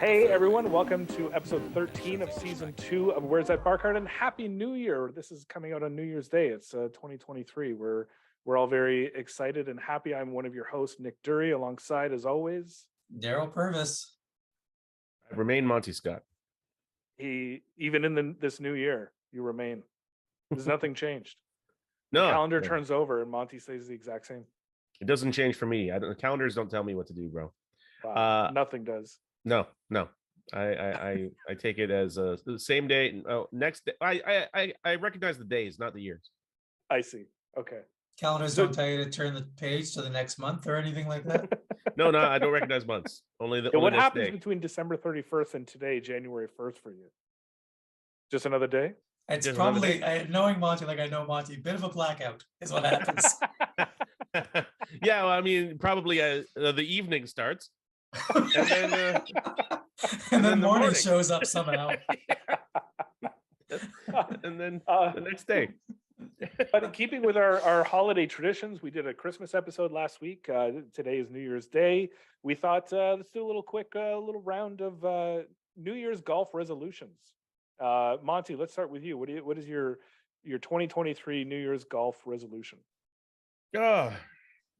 Hey everyone, welcome to episode 13 of season 2 of Where's That Bar Card, and Happy New Year. This is coming out on New Year's Day. It's 2023. We're all very excited and happy. I'm one of your hosts, Nick Dury, alongside, as always, Daryl Purvis. I remain Monty Scott. Even in this new year, you remain. There's nothing changed. No. The calendar turns over and Monty stays the exact same. It doesn't change for me. The calendars don't tell me what to do, bro. Wow, nothing does. No. I take it as the same day. Next day. I recognize the days, not the years. I see. Okay. Calendars don't tell you to turn the page to the next month or anything like that. No, I don't recognize months. Only the. What happens between December 31st and today, January 1st, for you? Just another day? It's just probably knowing Monty like I know Monty. Bit of a blackout is what happens. Yeah, well, I mean, probably the evening starts, and then and then morning shows up somehow. And then the next day. But in keeping with our holiday traditions, we did a Christmas episode last week. Today is New Year's Day. We thought let's do a little quick little round of New Year's golf resolutions. Monty, let's start with you. What is your 2023 New Year's golf resolution? I'm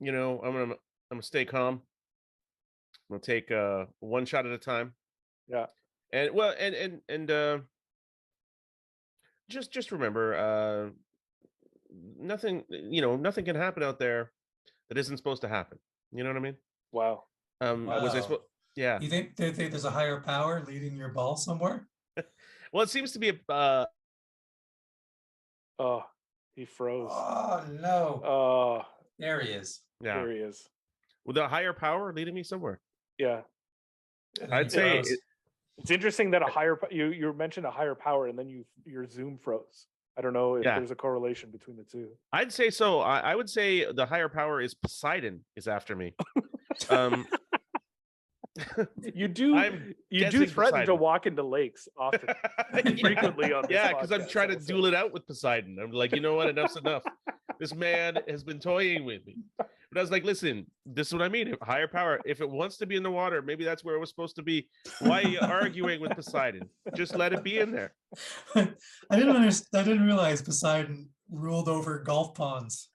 gonna stay calm. I'm gonna take one shot at a time. Yeah. And just remember, nothing can happen out there that isn't supposed to happen. You know what I mean? Wow. Was I supposed? Yeah. You think there's a higher power leading your ball somewhere? Well, it seems to be Oh, he froze. Oh no. Oh, there he is. Yeah. There he is. With a higher power leading me somewhere. Yeah. I'd say it's interesting that you mentioned a higher power and then your Zoom froze. I don't know if there's a correlation between the two. I'd say so. I would say the higher power is Poseidon is after me. You do threaten Poseidon to walk into lakes often, frequently on this podcast. Because I'm trying to duel it out with Poseidon. I'm like, you know what? Enough's enough. This man has been toying with me. But I was like, listen, this is what I mean. Higher power. If it wants to be in the water, maybe that's where it was supposed to be. Why are you arguing with Poseidon? Just let it be in there. I didn't understand. I didn't realize Poseidon ruled over golf ponds.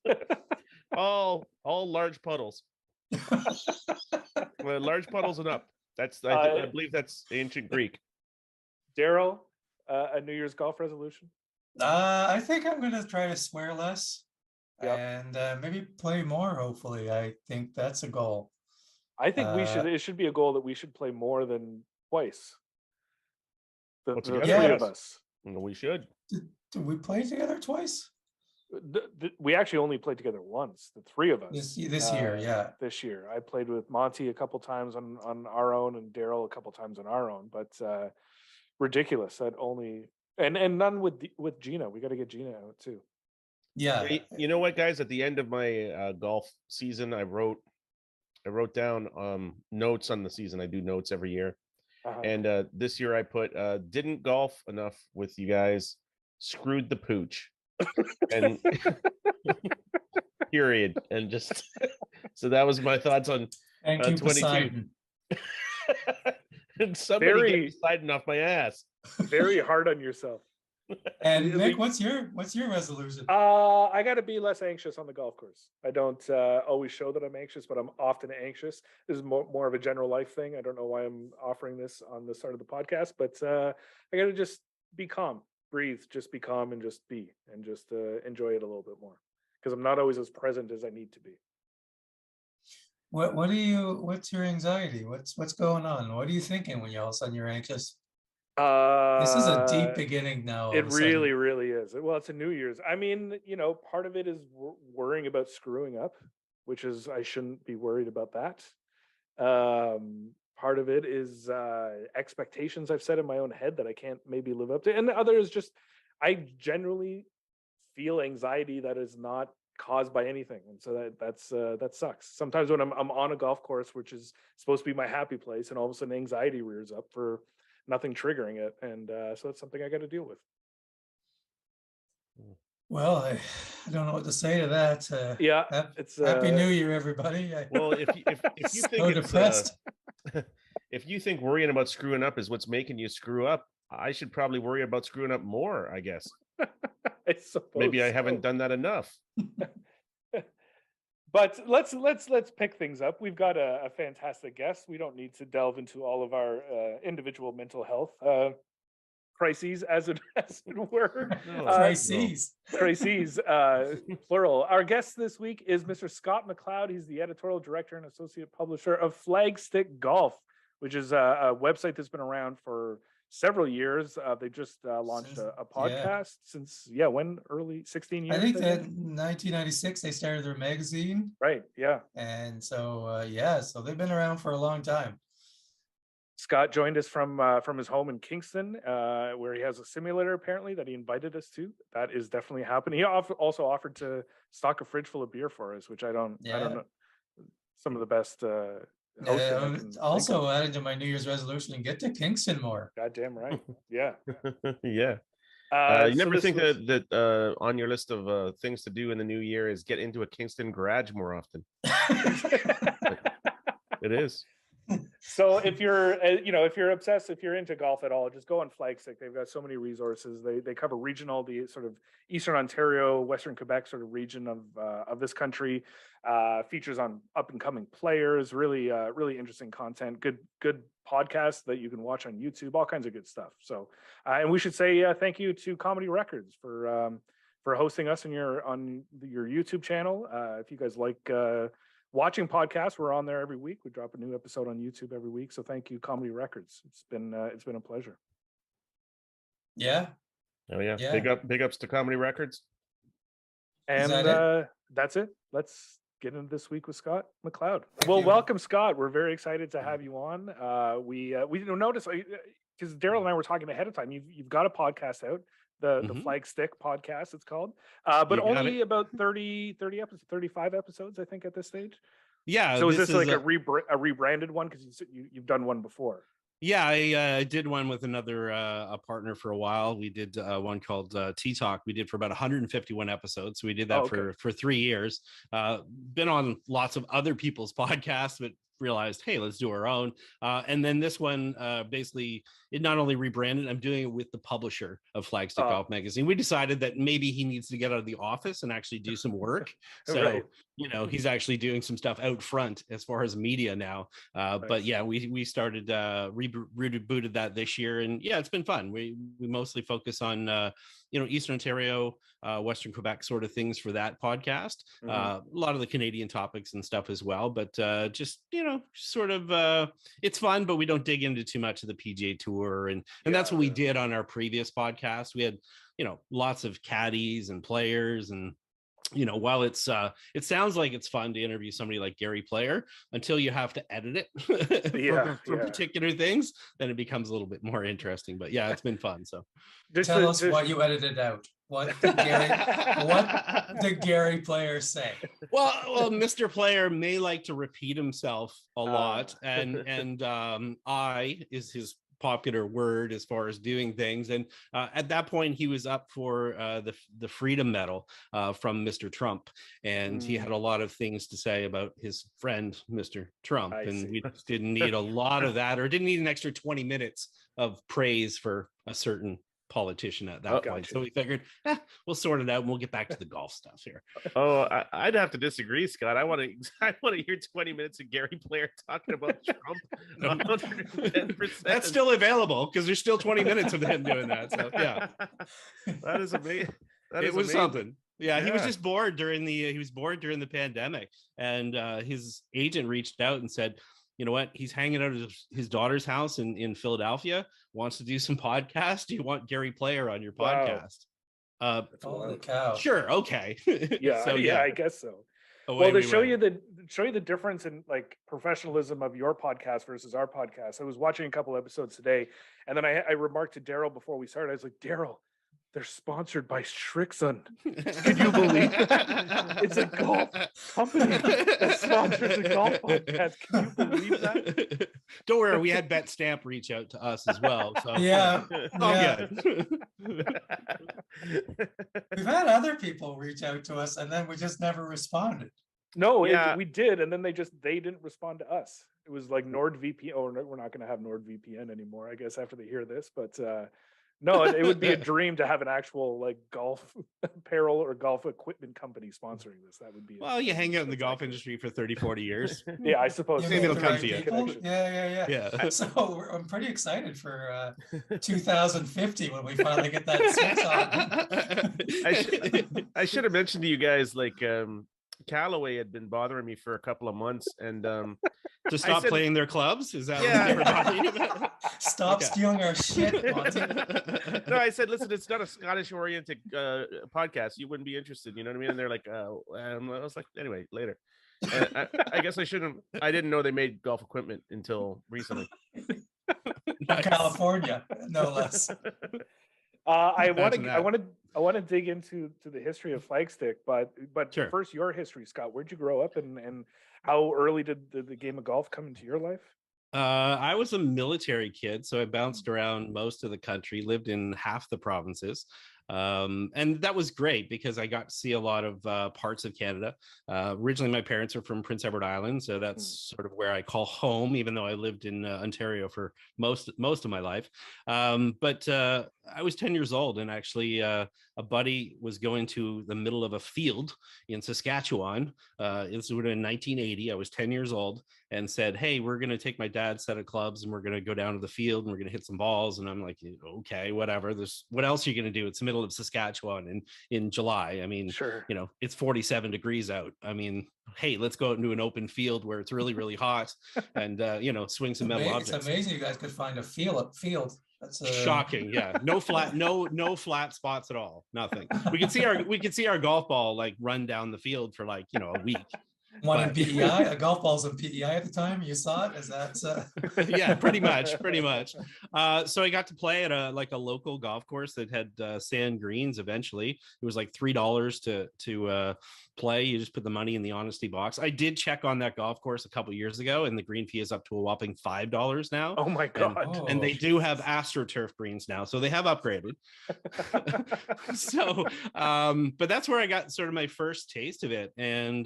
all large puddles. Well, large puddles and up. I believe that's ancient Greek. Daryl, a New Year's golf resolution? I think I'm gonna try to swear less. Yep. And maybe play more. Hopefully, I think that's a goal. I think it should be a goal that we should play more than twice. The three of us. We should. Did we play together twice? We actually only played together once. The three of us. This year, yeah. This year, I played with Monty a couple times on our own, and Daryl a couple times on our own. But ridiculous that only and none with Gina. We got to get Gina out too. Yeah. You know what, guys? At the end of my golf season, I wrote down notes on the season. I do notes every year. Uh-huh. And this year I put didn't golf enough with you guys, screwed the pooch. And period. And just so that was my thoughts on 22. And somebody get Poseidon off my ass. Very hard on yourself. And Nick, what's your resolution? I got to be less anxious on the golf course. I don't always show that I'm anxious, but I'm often anxious. This is more of a general life thing. I don't know why I'm offering this on the start of the podcast, but I got to just be calm, breathe, just be calm and just be, and just enjoy it a little bit more, because I'm not always as present as I need to be. What's your anxiety? What's going on? What are you thinking when all of a sudden you're anxious? This is a deep beginning now. It really is. Well, it's a New Year's. I mean, part of it is worrying about screwing up, which is I shouldn't be worried about that. Part of it is expectations I've set in my own head that I can't maybe live up to, and the other is just I generally feel anxiety that is not caused by anything, and so that sucks. Sometimes when I'm on a golf course, which is supposed to be my happy place, and all of a sudden anxiety rears up for nothing triggering it, and so it's something I got to deal with. Well, I don't know what to say to that. It's Happy New Year, everybody. Well, if you think so depressed. if you think worrying about screwing up is what's making you screw up, I should probably worry about screwing up more, I guess. I suppose Maybe I so. haven't done that enough. But let's pick things up. We've got a fantastic guest. We don't need to delve into all of our individual mental health crises, as it were. Crises. Crises, plural. Our guest this week is Mr. Scott MacLeod. He's the editorial director and associate publisher of Flagstick Golf, which is a website that's been around for several years. They just launched a podcast since when early 16 years. I think that 1996 they started their magazine. Right. Yeah. And so so they've been around for a long time. Scott joined us from his home in Kingston, where he has a simulator apparently that he invited us to. That is definitely happening. He also offered to stock a fridge full of beer for us, which I don't know. Some of the best. Also added to my New Year's resolution and get to Kingston more. Goddamn right. Yeah. Yeah. You never think that on your list of things to do in the new year is get into a Kingston garage more often. It is. So if you're if you're obsessed, if you're into golf at all, just go on Flagstick. They've got so many resources. They cover the sort of Eastern Ontario, Western Quebec sort of region of this country. Features on up and coming players, really interesting content, good podcasts that you can watch on YouTube, all kinds of good stuff. So and we should say thank you to Comedy Records for hosting us on your YouTube channel. If you guys like watching podcasts, we're on there every week. We drop a new episode on YouTube every week. So thank you, Comedy Records. It's been a pleasure. Yeah. Oh yeah. Big ups to Comedy Records. And that's it. Let's get into this week with Scott MacLeod. Welcome, Scott. We're very excited to have you on. We noticed because Daryl and I were talking ahead of time. You've got a podcast out. The Flagstick podcast, it's called, but only about 30 episodes, 35 episodes, I think, at this stage. Yeah. So is this like a rebranded one? Because you've done one before. Yeah, I did one with another a partner for a while. We did one called Tea Talk. We did for about 151 episodes. So we did that for 3 years. Been on lots of other people's podcasts, but realized, hey, let's do our own. And then this one, basically, it not only rebranded, I'm doing it with the publisher of Flagstick Golf Magazine. We decided that maybe he needs to get out of the office and actually do some work. So, he's actually doing some stuff out front as far as media now. But yeah, we started, rebooted that this year. And yeah, it's been fun. We mostly focus on, Eastern Ontario, Western Quebec sort of things for that podcast. A lot of the Canadian topics and stuff as well, but just, sort of, it's fun, but we don't dig into too much of the PGA Tour. And that's what we did on our previous podcast. We had, lots of caddies and players, and while it sounds like it's fun to interview somebody like Gary Player, until you have to edit it for particular things, then it becomes a little bit more interesting. But yeah, it's been fun. So tell us what you edited out. What did Gary Player say? Well, Mr. Player may like to repeat himself a lot, and I is his popular word as far as doing things. And at that point, he was up for the Freedom Medal from Mr. Trump, and he had a lot of things to say about his friend, Mr. Trump. We just didn't need a lot of that, or didn't need an extra 20 minutes of praise for a certain politician at that point. So we figured we'll sort it out and we'll get back to the golf stuff here. I'd have to disagree, Scott. I want to hear 20 minutes of Gary Player talking about Trump. 110%. That's still available because there's still 20 minutes of him doing that. So yeah, that is amazing. It was something. Yeah, he was just bored during the pandemic, and his agent reached out and said, you know what? He's hanging out at his daughter's house in Philadelphia, wants to do some podcast. Do you want Gary Player on your podcast? Holy cow. Sure. Okay. Yeah. So, yeah, I guess so. Well, to show you the difference in like professionalism of your podcast versus our podcast, I was watching a couple episodes today, and then I remarked to Daryl before we started, I was like, Daryl, they're sponsored by Strixon. Can you believe that? It's a golf company that sponsors a golf podcast. Can you believe that? Don't worry, we had Bet Stamp reach out to us as well. So Good. We've had other people reach out to us, and then we just never responded. No, Yeah. we did, and then they didn't respond to us. It was like NordVPN. Oh, no, we're not going to have NordVPN anymore, I guess, after they hear this. But no, it would be a dream to have an actual like golf apparel or golf equipment company sponsoring this. That would be. Well, you hang out in the golf industry for 30, 40 years. Yeah, I suppose. You So. meet Maybe it'll the come right to you. people? Yeah. Yeah. So I'm pretty excited for 2050 when we finally get that switch on. I should have mentioned to you guys, like, Callaway had been bothering me for a couple of months, and to stop playing their clubs. Is that Yeah. what they were talking about? Stop stealing our shit, Monty. No, I said, listen, it's not a Scottish oriented podcast. You wouldn't be interested. You know what I mean? And they're like, I was like, anyway, later. I guess I didn't know they made golf equipment until recently. Nice. California, no less. I want to dig into the history of Flagstick, but sure. First, your history, Scott. Where'd you grow up, and how early did the game of golf come into your life? I was a military kid, so I bounced around most of the country, lived in half the provinces. And that was great because I got to see a lot of parts of Canada. Originally, my parents are from Prince Edward Island, so that's sort of where I call home, even though I lived in Ontario for most of my life. But I was 10 years old, and actually a buddy was going to the middle of a field in Saskatchewan. This was in 1980. I was 10 years old, and said, hey, we're going to take my dad's set of clubs and we're going to go down to the field and we're going to hit some balls. And I'm like, okay, whatever. What else are you going to do? It's the middle of Saskatchewan in July. I mean, sure. It's 47 degrees out. I mean, hey, let's go out into an open field where it's really, really hot and, swing some metal objects. It's amazing you guys could find a field. That's shocking. Yeah. No flat spots at all. Nothing. We could see our golf ball like run down the field for like, a week. One in PEI, a golf ball's in PEI at the time. You saw it? Is that? Yeah, pretty much. So I got to play at a local golf course that had sand greens. Eventually, it was like $3 to play. You just put the money in the honesty box. I did check on that golf course a couple years ago, and the green fee is up to a whopping $5 now. Oh my god! And they do have AstroTurf greens now, so they have upgraded. So, but that's where I got sort of my first taste of it, and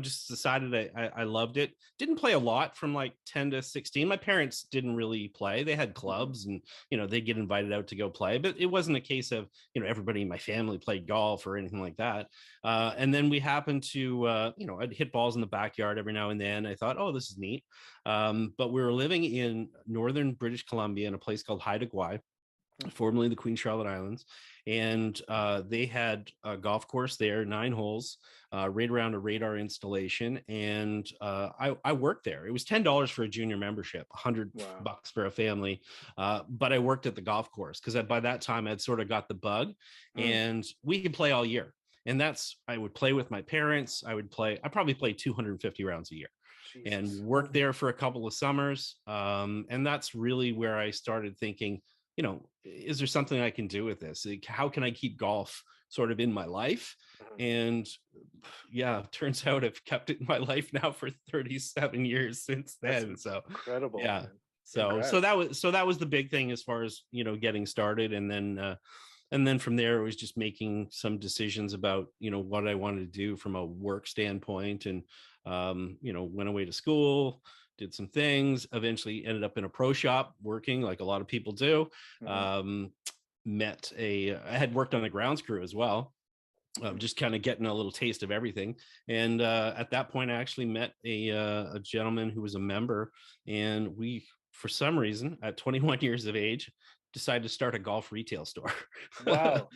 just decided I loved it. Didn't play a lot from like 10 to 16. My parents didn't really play. They had clubs and, they'd get invited out to go play, but it wasn't a case of, everybody in my family played golf or anything like that. And then we happened to, I'd hit balls in the backyard every now and then. I thought, oh, this is neat. But we were living in northern British Columbia in a place called Haida Gwaii, formerly the Queen Charlotte Islands. And they had a golf course there, 9 holes, right around a radar installation. And I worked there. It was $10 for a junior membership, $100 for a family. But I worked at the golf course because by that time I'd sort of got the bug, and we could play all year. And I would play with my parents. I probably played 250 rounds a year. Jesus. And worked there for a couple of summers. And that's really where I started thinking, is there something I can do with this? Like, how can I keep golf sort of in my life? And yeah, turns out I've kept it in my life now for 37 years since then. That's so incredible. Yeah. Man. So that was the big thing as far as, getting started. And then from there, it was just making some decisions about, what I wanted to do from a work standpoint, and, went away to school, did some things, eventually ended up in a pro shop working like a lot of people do. I had worked on a grounds crew as well. Just kind of getting a little taste of everything. And at that point, I actually met a gentleman who was a member, and we, for some reason, at 21 years of age, decided to start a golf retail store. Wow.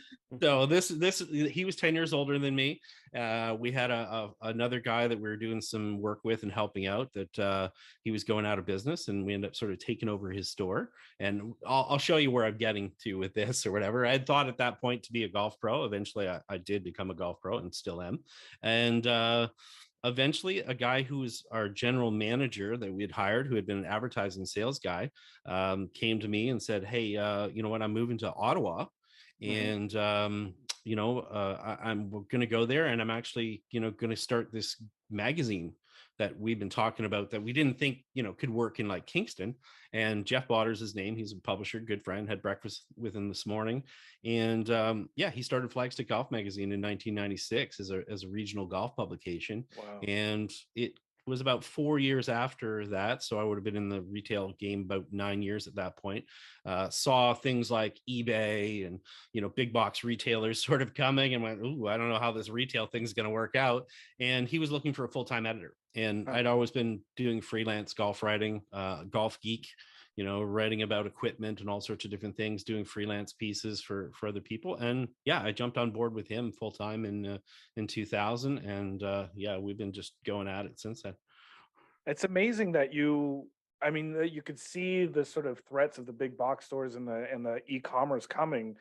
So he was 10 years older than me. We had another guy that we were doing some work with and helping out that he was going out of business, and we ended up sort of taking over his store. And I'll show you where I'm getting to with this or whatever. I had thought at that point to be a golf pro. Eventually I did become a golf pro and still am. And eventually a guy who was our general manager that we had hired, who had been an advertising sales guy, came to me and said, hey, you know what, I'm moving to Ottawa, and I'm going to go there, and I'm actually, going to start this magazine that we've been talking about that we didn't think, could work in like Kingston. And Jeff Waters' his name. He's a publisher, good friend, had breakfast with him this morning. And he started Flagstick Golf Magazine in 1996 as a regional golf publication. Wow. And it was about 4 years after that. So I would have been in the retail game about 9 years at that point. Saw things like eBay and, big box retailers sort of coming and went, ooh, I don't know how this retail thing is going to work out. And he was looking for a full-time editor. And I'd always been doing freelance golf writing, Golf Geek, writing about equipment and all sorts of different things, doing freelance pieces for other people. And I jumped on board with him full time in 2000. And we've been just going at it since then. It's amazing that you could see the sort of threats of the big box stores and the e-commerce coming,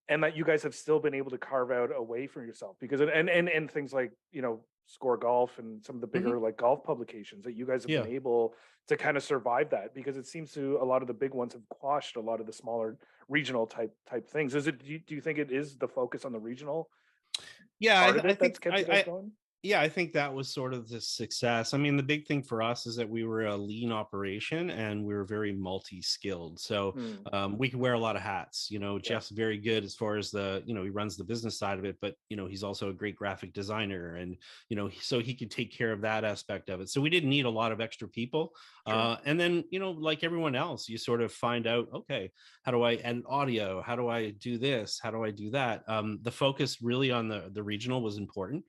and that you guys have still been able to carve out a way for yourself, because and things like, Score Golf and some of the bigger like golf publications, that you guys have been able to kind of survive that, because it seems to a lot of the big ones have quashed a lot of the smaller regional type things. Do you think it is the focus on the regional? I think kept you guys going? I think that was sort of the success. I mean, the big thing for us is that we were a lean operation and we were very multi-skilled. So we could wear a lot of hats. Jeff's very good as far as he runs the business side of it, but, he's also a great graphic designer, and, so he could take care of that aspect of it. So we didn't need a lot of extra people. Sure. And then, like everyone else, you sort of find out, okay, how do I edit audio? How do I do this? How do I do that? The focus really on the regional was important.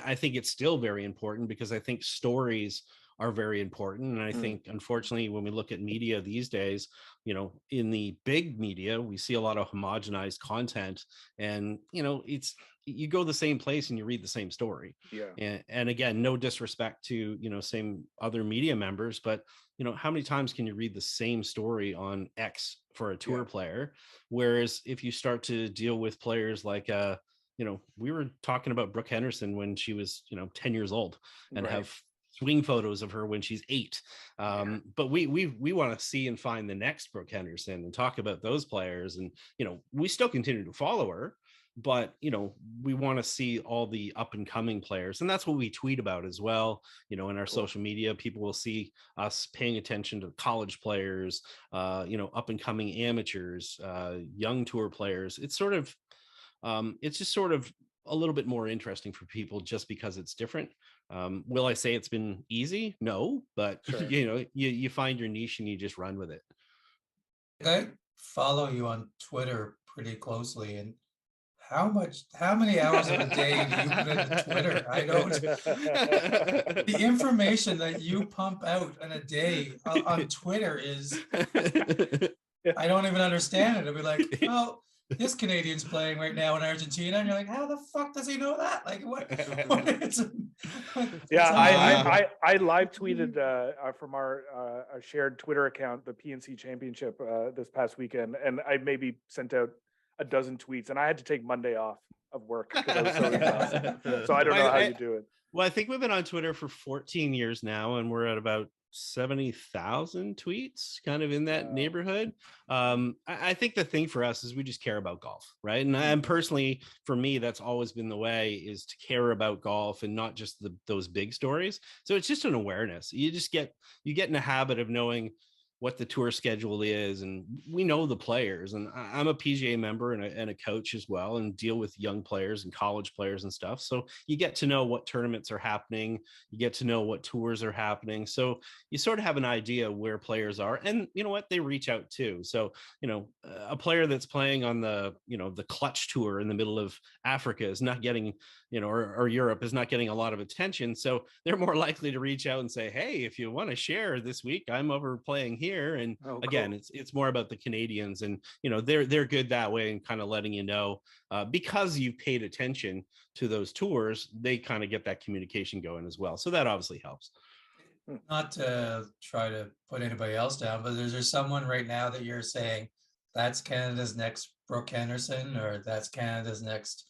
I think it's still very important, because I think stories are very important. And I think, unfortunately, when we look at media these days, in the big media, we see a lot of homogenized content, and, you go the same place and you read the same story. Yeah. And again, no disrespect to, same other media members, but, how many times can you read the same story on X for a tour player? Whereas if you start to deal with players like, we were talking about Brooke Henderson when she was, 10 years old, and have swing photos of her when she's 8. But we want to see and find the next Brooke Henderson and talk about those players. And, we still continue to follow her, but, we want to see all the up and coming players. And that's what we tweet about as well. In our social media, people will see us paying attention to college players, up and coming amateurs, young tour players. It's sort of, it's just sort of a little bit more interesting for people just because it's different. Will I say it's been easy? No, but sure. You find your niche and you just run with it. I follow you on Twitter pretty closely, and how many hours of a day do you put into Twitter? I don't. The information that you pump out in a day on Twitter is, I don't even understand it. I'll be like, oh, this Canadian's playing right now in Argentina, and you're like, how the fuck does he know that? Like, what is it? I live tweeted from our shared Twitter account the PNC Championship this past weekend, and I maybe sent out a dozen tweets, and I had to take Monday off of work because I was so exhausted. So I don't know how you do it. Well, I think we've been on Twitter for 14 years now, and we're at about 70,000 tweets, kind of in that neighborhood. I think the thing for us is we just care about golf, right? And personally, for me, that's always been the way, is to care about golf and not just those big stories. So it's just an awareness. You get in a habit of knowing what the tour schedule is, and we know the players, and I'm a PGA member and a coach as well, and deal with young players and college players and stuff. So you get to know what tournaments are happening, you get to know what tours are happening, so you sort of have an idea where players are, and you know what, they reach out too. So a player that's playing on the Clutch Tour in the middle of Africa is not getting, or Europe is not getting a lot of attention, so they're more likely to reach out and say, hey, if you want to share this week, I'm over playing here. And again, it's more about the Canadians, and they're good that way, and kind of letting because you've paid attention to those tours, they kind of get that communication going as well. So that obviously helps. Not to try to put anybody else down, but is there someone right now that you're saying that's Canada's next Brooke Henderson, or that's Canada's next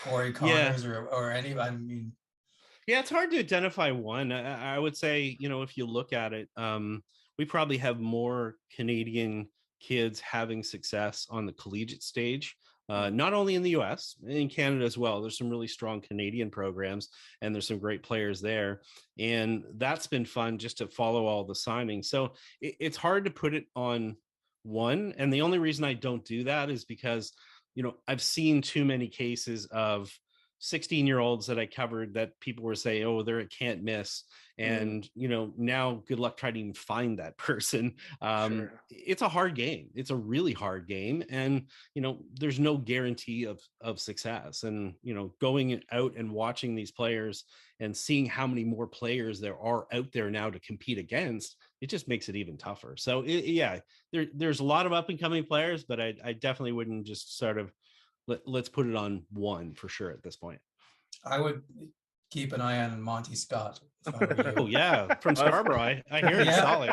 Corey Connors, or anybody? I mean, yeah, it's hard to identify one. I would say, if you look at it, we probably have more Canadian kids having success on the collegiate stage not only in the US, in Canada as well. There's some really strong Canadian programs, and there's some great players there. And that's been fun just to follow all the signings. So it's hard to put it on one. And the only reason I don't do that is because, I've seen too many cases of 16-year-olds that I covered that people were saying, oh, they're a can't miss. And, now good luck trying to even find that person. Sure. It's a hard game. It's a really hard game. And, there's no guarantee of success. And, going out and watching these players and seeing how many more players there are out there now to compete against, it just makes it even tougher. So there's a lot of up and coming players, but I definitely wouldn't just sort of let's put it on one for sure at this point. I would keep an eye on Monty Scott. If I were you. Oh yeah, from Scarborough. I hear it's solid.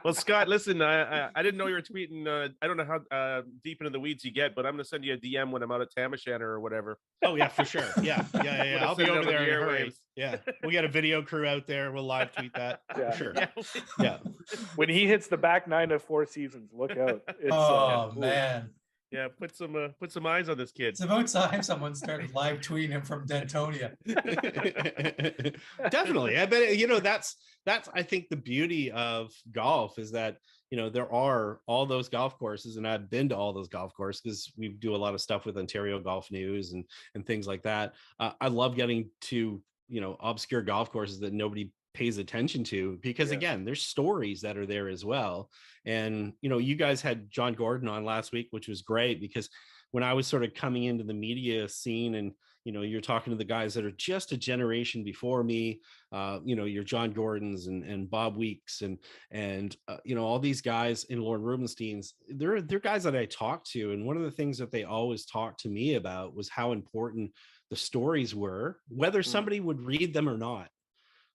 Well, Scott, listen, I didn't know you were tweeting. I don't know how deep into the weeds you get, but I'm going to send you a DM when I'm out at Tamashanner or whatever. Oh yeah, for sure. Yeah. I'll be over there in a hurry. airwaves. Yeah, we got a video crew out there. We'll live tweet that. Yeah. For sure. Yeah. When he hits the back nine of 4 seasons, look out. It's, man. Yeah, put some eyes on this kid. It's about time someone started live tweeting him from Dentonia. Definitely. I bet that's I think the beauty of golf is that there are all those golf courses, and I've been to all those golf courses because we do a lot of stuff with Ontario Golf News and things like that. I love getting to obscure golf courses that nobody pays attention to, because again, there's stories that are there as well. And you guys had John Gordon on last week, which was great, because when I was sort of coming into the media scene, and you're talking to the guys that are just a generation before me, your John Gordons and Bob Weeks and all these guys in Lord Rubenstein's, they're guys that I talked to, and one of the things that they always talked to me about was how important the stories were, whether somebody would read them or not.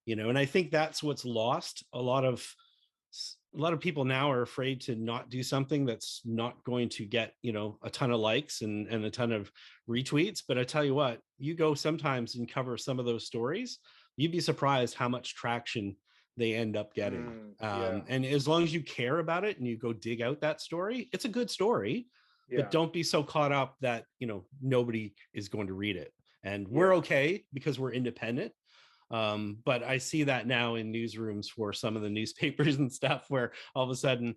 And I think that's what's lost. A lot of people now are afraid to not do something that's not going to get, a ton of likes and a ton of retweets. But I tell you what, you go sometimes and cover some of those stories, you'd be surprised how much traction they end up getting. And as long as you care about it and you go dig out that story, it's a good story, but don't be so caught up that, nobody is going to read it. And we're okay because we're independent. But I see that now in newsrooms for some of the newspapers and stuff, where all of a sudden,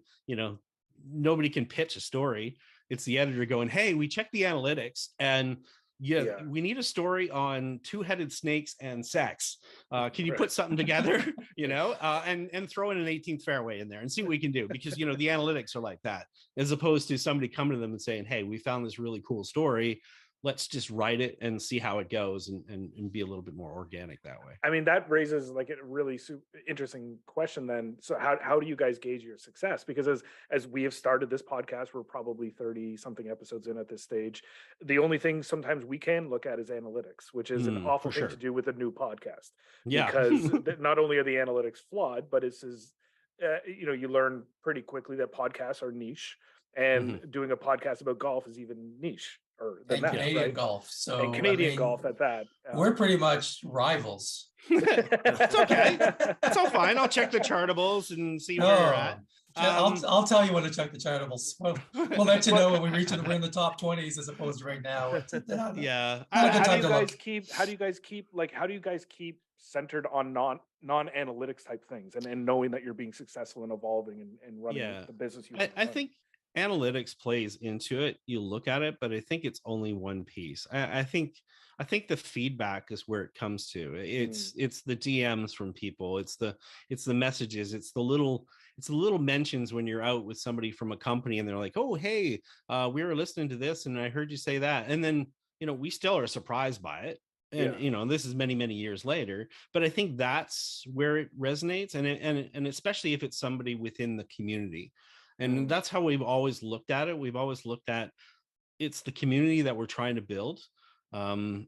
nobody can pitch a story. It's the editor going, hey, we checked the analytics, and we need a story on two-headed snakes and sex. Can you put something together, and throw in an 18th fairway in there and see what we can do? Because, the analytics are like that, as opposed to somebody coming to them and saying, hey, we found this really cool story. Let's just write it and see how it goes, and be a little bit more organic that way. I mean, that raises like a really interesting question then. So how do you guys gauge your success? Because as we have started this podcast, we're probably 30 something episodes in at this stage. The only thing sometimes we can look at is analytics, which is an awful thing to do with a new podcast. Yeah. Because not only are the analytics flawed, but you learn pretty quickly that podcasts are niche, and doing a podcast about golf is even niche. And Canadian golf. So and Canadian golf at that. We're pretty much rivals. It's okay. It's all fine. I'll check the chartables and see where you're at. I'll tell you when to check the chartables. We'll let you know when we reach it. We're in the top 20s as opposed to right now. Yeah. How do you guys keep centered on non-analytics type things and knowing that you're being successful and evolving and running the business you want? I think analytics plays into it. You look at it, but I think it's only one piece. I think the feedback is where it comes to. It's the DMs from people. It's the messages. It's the little mentions when you're out with somebody from a company and they're like, oh, hey, we were listening to this and I heard you say that. And then, we still are surprised by it. And, this is many, many years later, but I think that's where it resonates. And especially if it's somebody within the community. And that's how we've always looked at it. We've always looked at it's the community that we're trying to build. The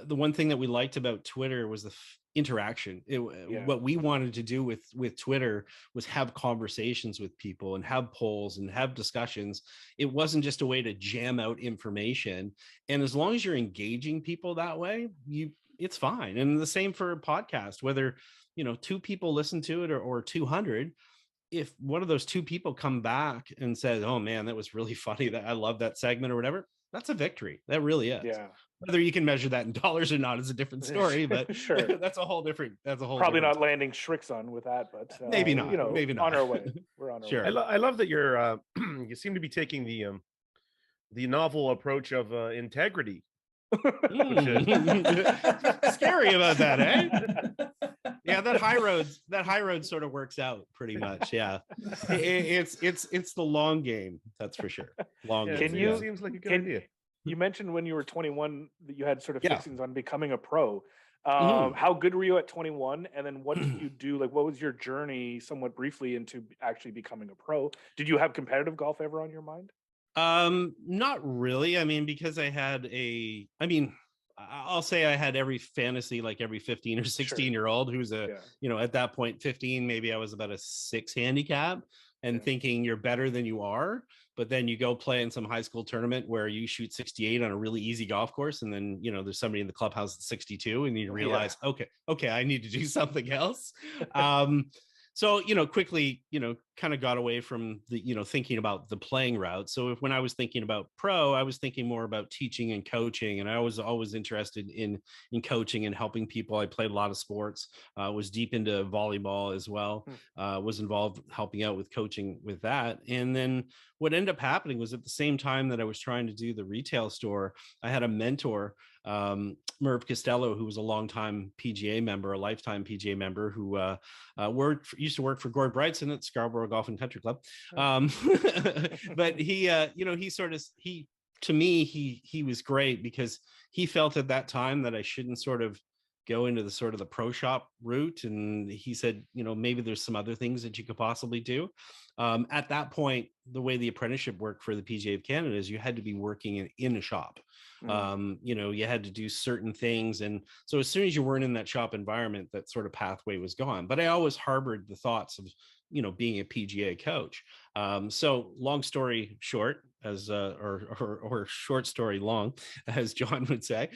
one thing that we liked about Twitter was the interaction. What we wanted to do with Twitter was have conversations with people and have polls and have discussions. It wasn't just a way to jam out information. And as long as you're engaging people that way, it's fine. And the same for a podcast, whether 2 people listen to it or 200. if one of those two people come back and says, "Oh man, that was really funny. That I love that segment," or whatever, that's a victory. That really is. Yeah. Whether you can measure that in dollars or not is a different story, but Sure. that's a whole different. That's a whole Probably different not landing Shrixon with that, but maybe not. You know, maybe not. on our way. We're on our Sure. way. I love that you're you seem to be taking the novel approach of integrity. Scary about that, eh? Yeah, that high road sort of works out pretty much. Yeah, it's the long game, that's for sure. Long game. Can you? Seems like a good idea. You mentioned when you were 21 that you had sort of Yeah. fixings on becoming a pro. How good were you at 21? And then what did you do? Like, what was your journey, somewhat briefly, into actually becoming a pro? Did you have competitive golf ever on your mind? Not really. I mean, because I'll say I had every fantasy, like every 15 or 16-year-old who's at that point 15, maybe I was about a 6 handicap and thinking you're better than you are. But then you go play in some high school tournament where you shoot 68 on a really easy golf course. And then, there's somebody in the clubhouse at 62 and you realize, okay, I need to do something else. So, quickly, kind of got away from the, thinking about the playing route. So when I was thinking about pro, I was thinking more about teaching and coaching. And I was always interested in coaching and helping people. I played a lot of sports, was deep into volleyball as well, was involved helping out with coaching with that. And then what ended up happening was at the same time that I was trying to do the retail store, I had a mentor, Merv Costello, who was a longtime PGA member, a lifetime PGA member, who used to work for Gord Brightson at Scarborough Golf and Country Club. But he to me, he was great because he felt at that time that I shouldn't sort of go into the pro shop route. And he said, maybe there's some other things that you could possibly do. At that point, the way the apprenticeship worked for the PGA of Canada is you had to be working in a shop. You had to do certain things. And so as soon as you weren't in that shop environment, that sort of pathway was gone. But I always harbored the thoughts of, being a PGA coach. So long story short, or short story long, as John would say,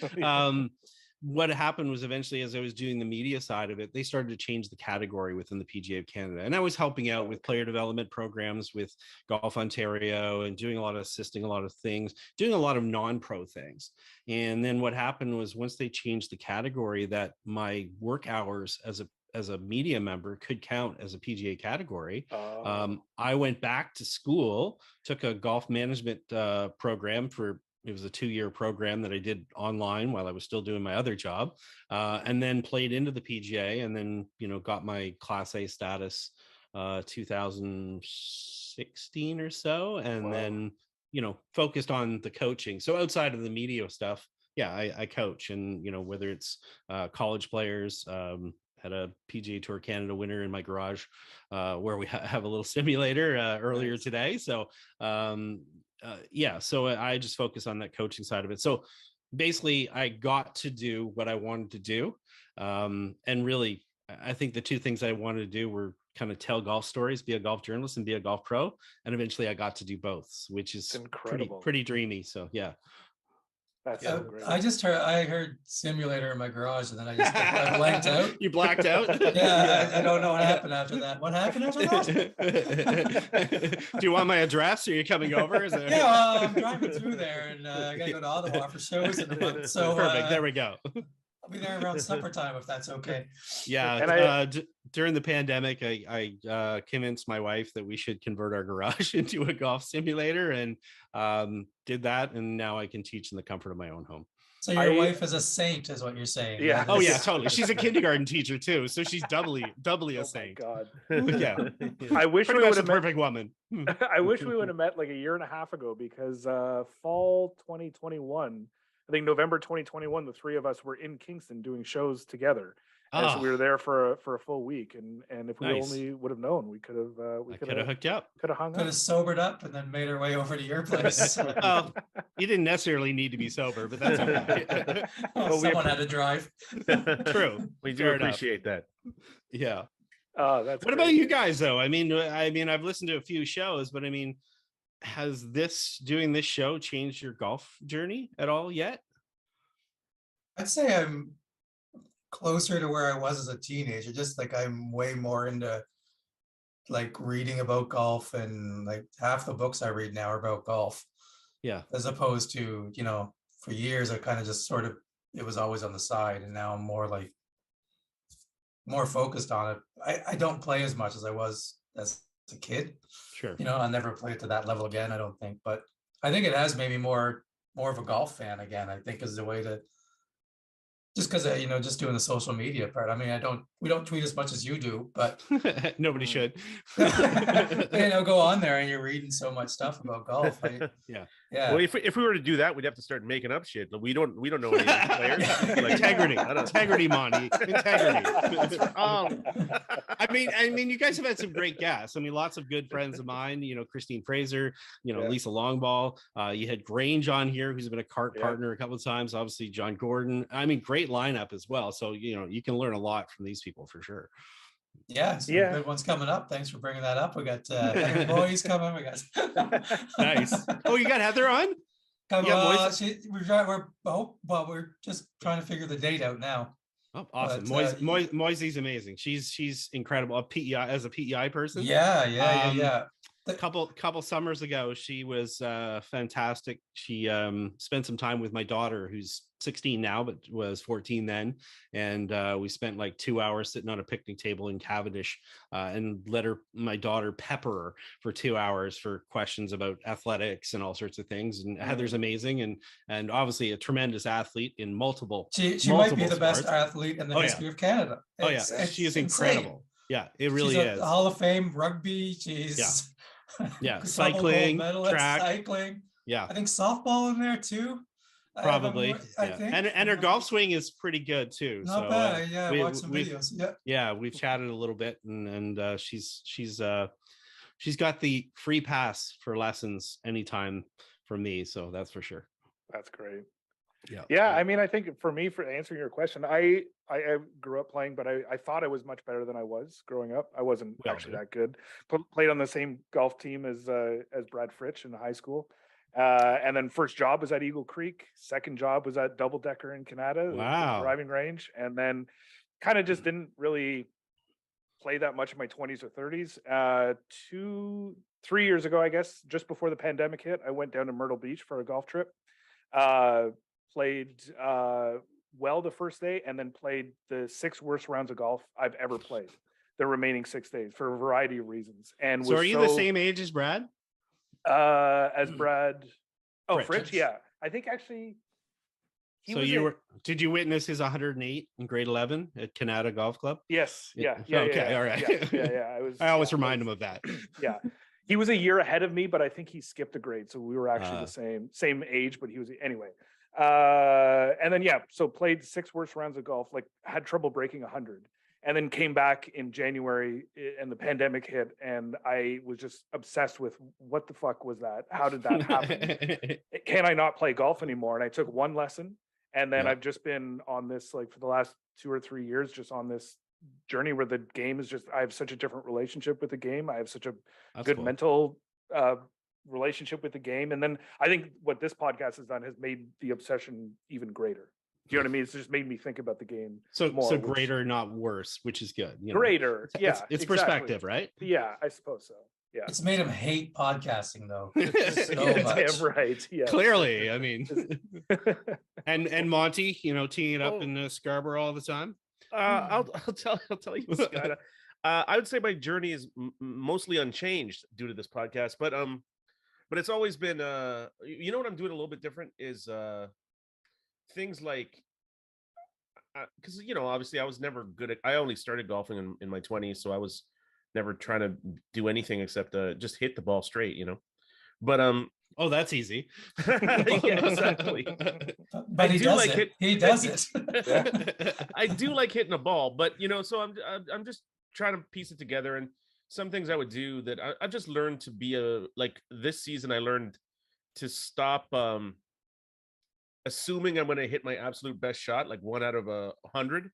what happened was eventually, as I was doing the media side of it, they started to change the category within the PGA of Canada. And I was helping out with player development programs with Golf Ontario and doing assisting a lot of things, doing a lot of non-pro things. And then what happened was once they changed the category, that my work hours as a media member could count as a PGA category. I went back to school, took a golf management program it was a 2-year program that I did online while I was still doing my other job, and then played into the PGA, and then, got my Class A status 2016 or so. And then, focused on the coaching. So outside of the media stuff, I coach, and, whether it's college players, had a PGA Tour Canada winner in my garage where we have a little simulator earlier today. So, so I just focus on that coaching side of it. So basically I got to do what I wanted to do. And really, I think the two things I wanted to do were kind of tell golf stories, be a golf journalist and be a golf pro. And eventually I got to do both, which is pretty dreamy. So, yeah. That's so great. I heard simulator in my garage, and then I blanked out. You blacked out? Yeah, I don't know what happened after that. What happened after that? Do you want my address? Are you coming over? Yeah, well, I'm driving through there, and I gotta go to Ottawa for shows in a month. So perfect. There we go. I'll be there around supper time if that's okay. Yeah. And during the pandemic, I convinced my wife that we should convert our garage into a golf simulator, and did that. And now I can teach in the comfort of my own home. So your wife is a saint, is what you're saying? Yeah. Oh yeah, totally. She's a kindergarten teacher too, so she's doubly a saint. God. Yeah. I wish we would have met. Perfect woman. I wish we would have met like a year and a half ago, because fall 2021. I think November 2021, the three of us were in Kingston doing shows together. And so we were there for a full week, and if we only would have known, we could have hooked you up. Could have hung out. Could have sobered up and then made our way over to your place. Well, you didn't necessarily need to be sober, but that's okay. Someone had to drive. True. We do appreciate that. Yeah. That's what about you guys though? I mean, I've listened to a few shows, but I mean, has doing this show changed your golf journey at all yet? I'd say I'm closer to where I was as a teenager. Just like I'm way more into like reading about golf, and like half the books I read now are about golf. Yeah. As opposed to, for years I kind of just sort of, it was always on the side, and now I'm more focused on it. I don't play as much as I was as a kid. Sure. I'll never play it to that level again, I don't think. But I think it has made me more of a golf fan again, I think, is the way to, just because just doing the social media part. I mean, we don't tweet as much as you do, but nobody should. Go on there and you're reading so much stuff about golf. Yeah. Well, if we were to do that, we'd have to start making up shit. We don't know any of the players. Like, integrity, Monty, integrity. I mean, you guys have had some great guests. I mean, lots of good friends of mine. Christine Fraser. Lisa Longball. You had Grange on here, who's been a cart partner a couple of times. Obviously, John Gordon. I mean, great lineup as well. So you can learn a lot from these people for sure. Yeah, good ones coming up. Thanks for bringing that up. We got Heather Boys coming. We got nice. Oh, you got Heather on? We're just trying to figure the date out now. Oh, awesome. Moisey's amazing. She's incredible. A PEI person. Yeah. A couple summers ago, she was fantastic. She spent some time with my daughter, who's 16 now, but was 14 then. And we spent like 2 hours sitting on a picnic table in Cavendish and let my daughter pepper her for 2 hours for questions about athletics and all sorts of things. And Heather's amazing and obviously a tremendous athlete in multiple. She might be the best athlete in the history of Canada. She is incredible. Yeah, it really is. Hall of Fame rugby. She's cycling, track, cycling. Yeah, I think softball in there too. Probably, I think. And her golf swing is pretty good too. Not bad. Watch some videos. Yeah, we've chatted a little bit, and she's got the free pass for lessons anytime from me. So that's for sure. That's great. Yeah. I mean, I think for me, for answering your question, I grew up playing, but I thought I was much better than I was growing up. I wasn't actually that good. Played on the same golf team as Brad Fritsch in high school. And then first job was at Eagle Creek. Second job was at Double Decker in Canada. Wow. Driving range. And then kind of just didn't really play that much in my 20s or 30s. 3 years ago, I guess, just before the pandemic hit, I went down to Myrtle Beach for a golf trip. Played well the first day, and then played the 6 worst rounds of golf I've ever played the remaining 6 days for a variety of reasons. And so are you the same age as Brad? As Brad, Fritsch. Yeah, I think actually. Did you witness his 108 in grade 11 at Canada Golf Club? Yes. Yeah. Okay. All right. Yeah. I always remind him of that. Yeah. He was a year ahead of me, but I think he skipped a grade. So we were actually the same age, but he was anyway. And then, so played 6 worst rounds of golf, like had trouble breaking 100, and then came back in January and the pandemic hit. And I was just obsessed with what the fuck was that? How did that happen? Can I not play golf anymore? And I took 1 lesson. And then I've just been on this, like for the last 2 or 3 years, just on this journey where the game is just, I have such a different relationship with the game. I have such a good mental relationship with the game. And then I think what this podcast has done has made the obsession even greater. Do you know what I mean? It's just made me think about the game more. So greater, not worse, which is good. Greater. It's exactly. Perspective, right? Yeah, I suppose so. Yeah. It's made him hate podcasting though. Damn right. Yeah. Clearly. I mean, and Monty, teeing it up in Scarborough all the time. I'll tell you, Scott. I would say my journey is mostly unchanged due to this podcast, but it's always been what I'm doing a little bit different is things like because obviously I was never good at. I only started golfing in my 20s, so I was never trying to do anything except just hit the ball straight, But oh, that's easy. Yeah, exactly. But he does it. He does it. I do like hitting a ball, but so I'm just trying to piece it together. And some things I would do that I've just learned to be like this season. I learned to stop assuming I'm going to hit my absolute best shot, like 1 out of 100.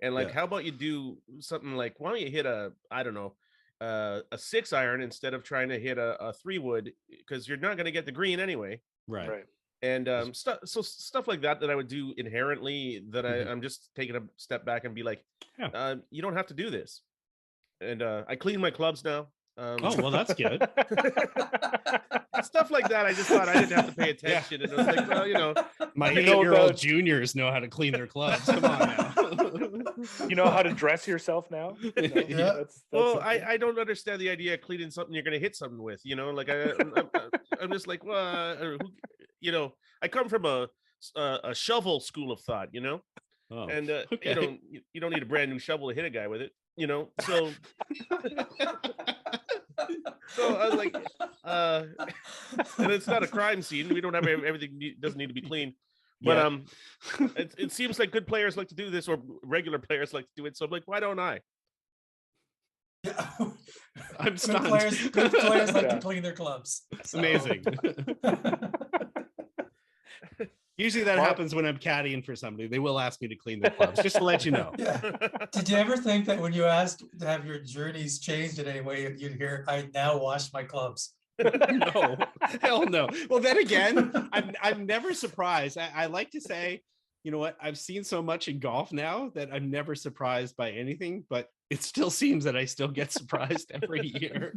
And like, how about you do something like, why don't you hit a 6-iron instead of trying to hit a 3-wood, because you're not going to get the green anyway. Right. And stuff like that I would do inherently that I'm just taking a step back and be like, you don't have to do this. And I clean my clubs now. Oh, well, that's good. Stuff like that. I just thought I didn't have to pay attention, and it was like, well, my You know 8-year-old about- juniors know how to clean their clubs. Come on now. You know how to dress yourself now? You know, Yeah. that's well, something. I don't understand the idea of cleaning something you're going to hit something with. Like I'm just like, well, I come from a shovel school of thought, Oh, and okay. you don't need a brand new shovel to hit a guy with it, so. So I was like, and it's not a crime scene. We don't have everything doesn't need to be clean. But Yeah. it seems like good players like to do this, or regular players like to do it. So I'm like, why don't I? Yeah. I'm stunned. Good players like Yeah. to clean their clubs. So- Amazing. Usually that Well- happens when I'm caddying for somebody. They will ask me to clean their clubs, just to let you know. Yeah. Did you ever think that when you asked to have your journeys changed in any way, you'd hear, "I now wash my clubs"? No, hell no. Well, then again, I'm never surprised. I like to say, you know what? I've seen so much in golf now that I'm never surprised by anything, but it still seems that I still get surprised every year.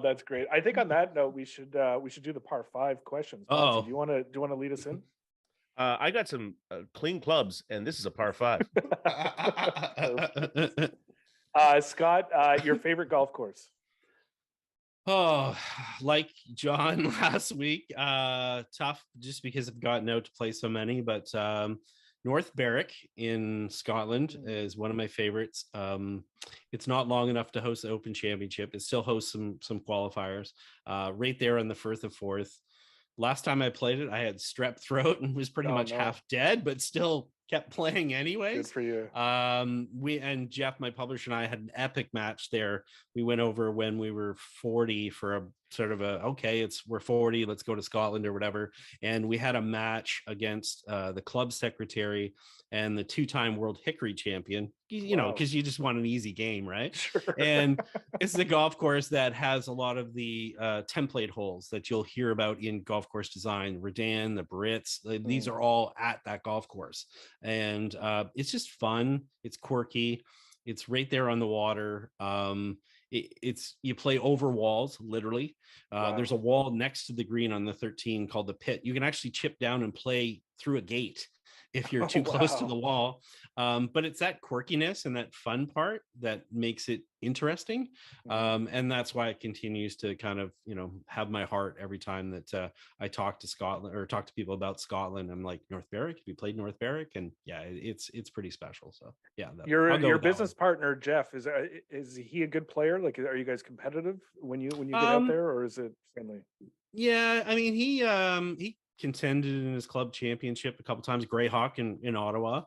That's great. I think on that note, we should do the par 5 questions. Monty, Oh. do you want to lead us in? I got some clean clubs, and this is a par 5. Scott, your favorite golf course? Oh, like John last week, tough just because I've gotten out to play so many, but North Berwick in Scotland is one of my favorites. It's not long enough to host the Open Championship. It still hosts some qualifiers. Right there on the Firth of Forth. Last time I played it, I had strep throat and was pretty much half dead, but still kept playing anyways. Good for you. We and Jeff, my publisher, and I had an epic match there. We went over when we were 40 for a sort of we're 40, let's go to Scotland or whatever. And we had a match against the club secretary and the 2-time world hickory champion, because you just want an easy game, right? Sure. And it's the golf course that has a lot of the template holes that you'll hear about in golf course design. Redan, the Brits, these are all at that golf course. And it's just fun. It's quirky. It's right there on the water. It's you play over walls, literally. Wow. There's a wall next to the green on the 13 called the pit. You can actually chip down and play through a gate if you're too close to the wall. But it's that quirkiness and that fun part that makes it interesting. And that's why it continues to kind of, have my heart every time that I talk to Scotland or talk to people about Scotland. I'm like, North Berwick, have you played North Berwick? And yeah, it's pretty special. So yeah. Your business partner, Jeff, is he a good player? Like, are you guys competitive when you get out there, or is it friendly? Yeah, I mean, he contended in his club championship a couple times, Greyhawk in Ottawa.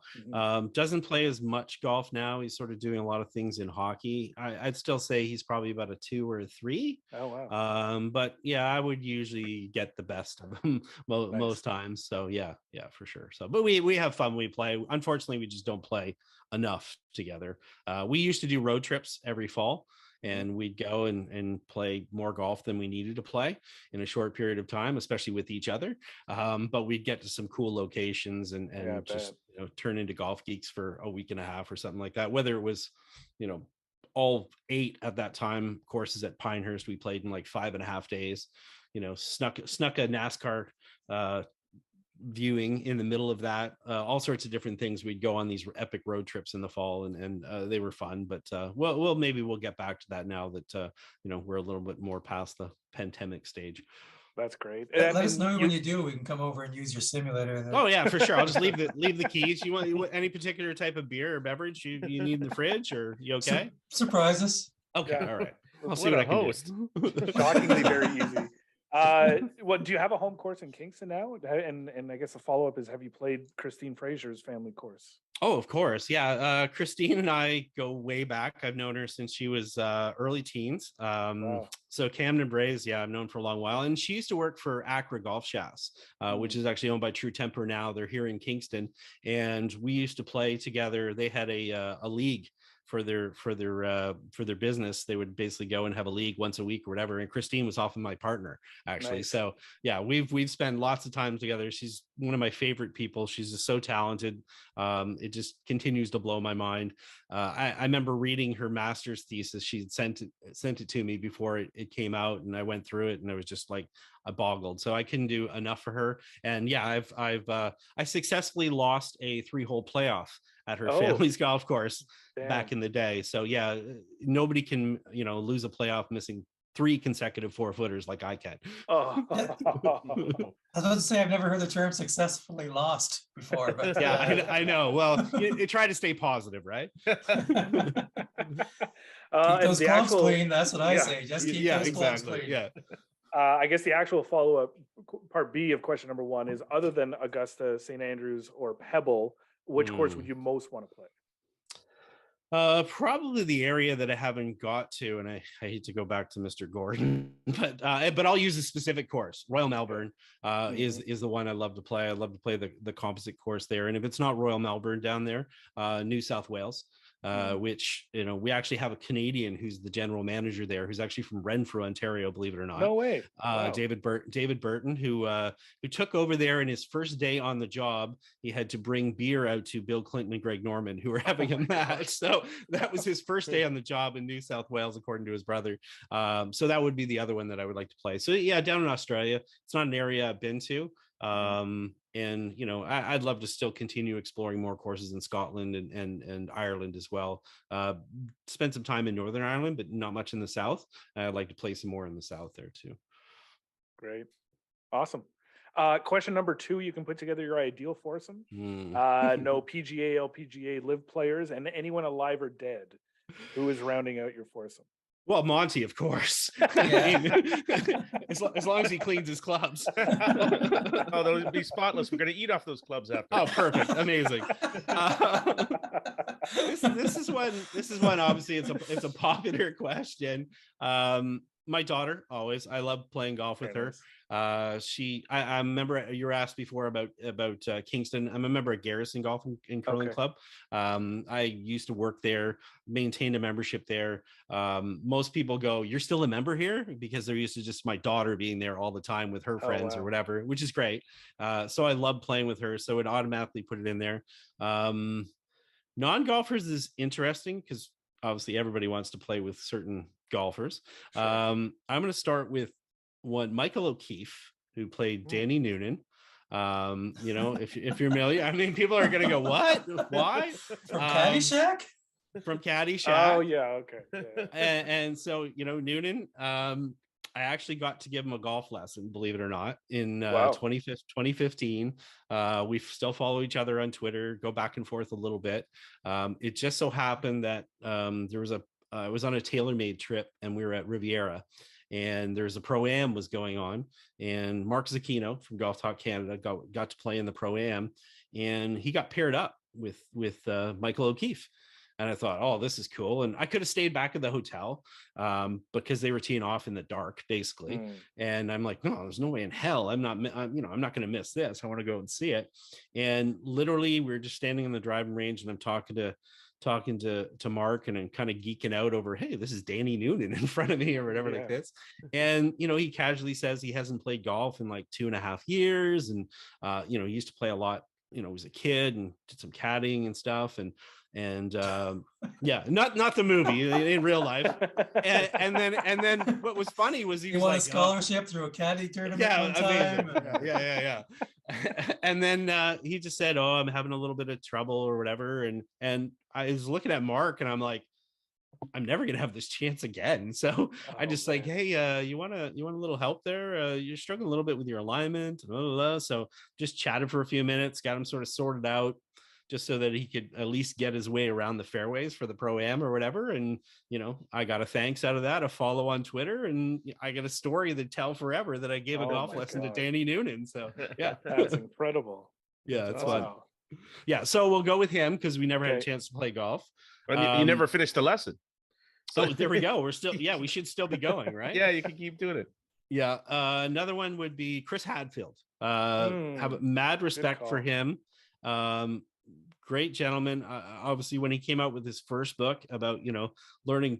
Doesn't play as much golf now. He's sort of doing a lot of things in hockey. I'd still say he's probably about a 2 or a 3. Oh wow. But yeah, I would usually get the best of him most times. So yeah, for sure. So, but we have fun. We play. Unfortunately, we just don't play enough together. We used to do road trips every fall, and we'd go and play more golf than we needed to play in a short period of time, especially with each other. But we'd get to some cool locations and just turn into golf geeks for a week and a half or something like that. Whether it was, all 8 at that time courses at Pinehurst, we played in like 5.5 days. Snuck a NASCAR viewing in the middle of that, all sorts of different things. We'd go on these epic road trips in the fall, and they were fun. But maybe we'll get back to that now that we're a little bit more past the pandemic stage. That's great. Let us know when you do. We can come over and use your simulator. Then. Oh yeah, for sure. I'll just leave the keys. You want any particular type of beer or beverage you need in the fridge, or you okay? Surprise us. Okay, Yeah. all right. I'll see what I can host. do. Shockingly very easy. What do you have a home course in Kingston now? And I guess the follow up is, have you played Christine Fraser's family course? Oh, of course. Yeah. Christine and I go way back. I've known her since she was early teens. Wow. So Camden Brays, yeah, I've known for a long while, and she used to work for Accra Golf Shafts, which is actually owned by True Temper now. They're here in Kingston, and we used to play together. They had a league for their business. They would basically go and have a league once a week or whatever. And Christine was often my partner, actually. Nice. So yeah, we've spent lots of time together. She's one of my favorite people. She's just so talented. It just continues to blow my mind. I remember reading her master's thesis. She'd sent it to me before it came out, and I went through it, and I was just like, I boggled. So I couldn't do enough for her. And yeah, I successfully lost a 3-hole playoff at her family's golf course back in the day. So yeah, nobody can, lose a playoff missing 3 consecutive 4-footers like I can. I was about to say, I've never heard the term successfully lost before, but yeah, I know. Well, you try to stay positive, right? Keep those clubs clean. That's what I say. Just keep those clubs clean. Yeah. I guess the actual follow-up, part B of question number 1 is, other than Augusta, St. Andrews, or Pebble, which course would you most want to play? Probably the area that I haven't got to, and I hate to go back to Mr. Gordon, but I'll use a specific course. Royal Melbourne is the one I love to play. I love to play the composite course there, and if it's not Royal Melbourne down there, New South Wales. Which, we actually have a Canadian who's the general manager there, who's actually from Renfrew, Ontario, believe it or not. No way. Wow. David Burton, who took over there, in his first day on the job, he had to bring beer out to Bill Clinton and Greg Norman, who were having a match. So that was his first day on the job in New South Wales, according to his brother. So that would be the other one that I would like to play. So yeah, down in Australia, it's not an area I've been to. And I'd love to still continue exploring more courses in Scotland and Ireland as well. Spent some time in Northern Ireland, but not much in the South. I'd like to play some more in the South there too. Great. Awesome. Question number 2, you can put together your ideal foursome. No PGA, LPGA live players, and anyone alive or dead. Who is rounding out your foursome? Well, Monty, of course. As long as he cleans his clubs. Oh, those would be spotless. We're going to eat off those clubs after. Oh, perfect. Amazing. This is one, obviously, it's a popular question. My daughter, always. I love playing golf with her. I remember you were asked before about Kingston. I'm a member of Garrison Golf and Curling Club. I used to work there, maintained a membership there. Most people go, "You're still a member here?" Because they're used to just my daughter being there all the time with her friends or whatever, which is great. So I love playing with her, so it automatically put it in there. Non-golfers is interesting because obviously everybody wants to play with certain golfers. Sure. I'm going to start with one, Michael O'Keefe, who played Danny Noonan. If you're familiar, I mean, people are going to go, "What? Why?" From Caddyshack? From Caddyshack. Oh yeah, okay. Yeah. And so Noonan. I actually got to give him a golf lesson, believe it or not, in 2015. We still follow each other on Twitter, go back and forth a little bit. It just so happened that I was on a TaylorMade trip, and we were at Riviera, and there's a Pro-Am was going on, and Mark Zucchino from Golf Talk Canada got to play in the Pro-Am, and he got paired up with Michael O'Keefe. And I thought, oh, this is cool. And I could have stayed back at the hotel because they were teeing off in the dark, basically. And I'm like, no, there's no way in hell. I'm not going to miss this. I want to go and see it. And literally, we were just standing in the driving range, and I'm talking to Mark, and I'm kind of geeking out over, hey, this is Danny Noonan in front of me or whatever like this. And, he casually says he hasn't played golf in like 2.5 years. And, he used to play a lot, he was a kid and did some caddying and stuff. And not the movie, in real life. And then what was funny was he won a scholarship through a caddy tournament one time. Yeah. And then he just said, "Oh, I'm having a little bit of trouble or whatever." And I was looking at Mark, and I'm like, I'm never gonna have this chance again. So I just like, hey, you want a little help there? You're struggling a little bit with your alignment. Blah, blah, blah. So just chatted for a few minutes, got him sort of sorted out, just so that he could at least get his way around the fairways for the Pro-Am or whatever. And, I got a thanks out of that, a follow on Twitter, and I got a story to tell forever that I gave a golf lesson to Danny Noonan. So yeah, that's incredible. Yeah, it's fun. Yeah, so we'll go with him because we never had a chance to play golf. You never finished the lesson. So there we go. We're still, we should still be going, right? Yeah, you can keep doing it. Yeah. Another one would be Chris Hadfield. Have mad respect for him. Great gentleman. Obviously, when he came out with his first book about, learning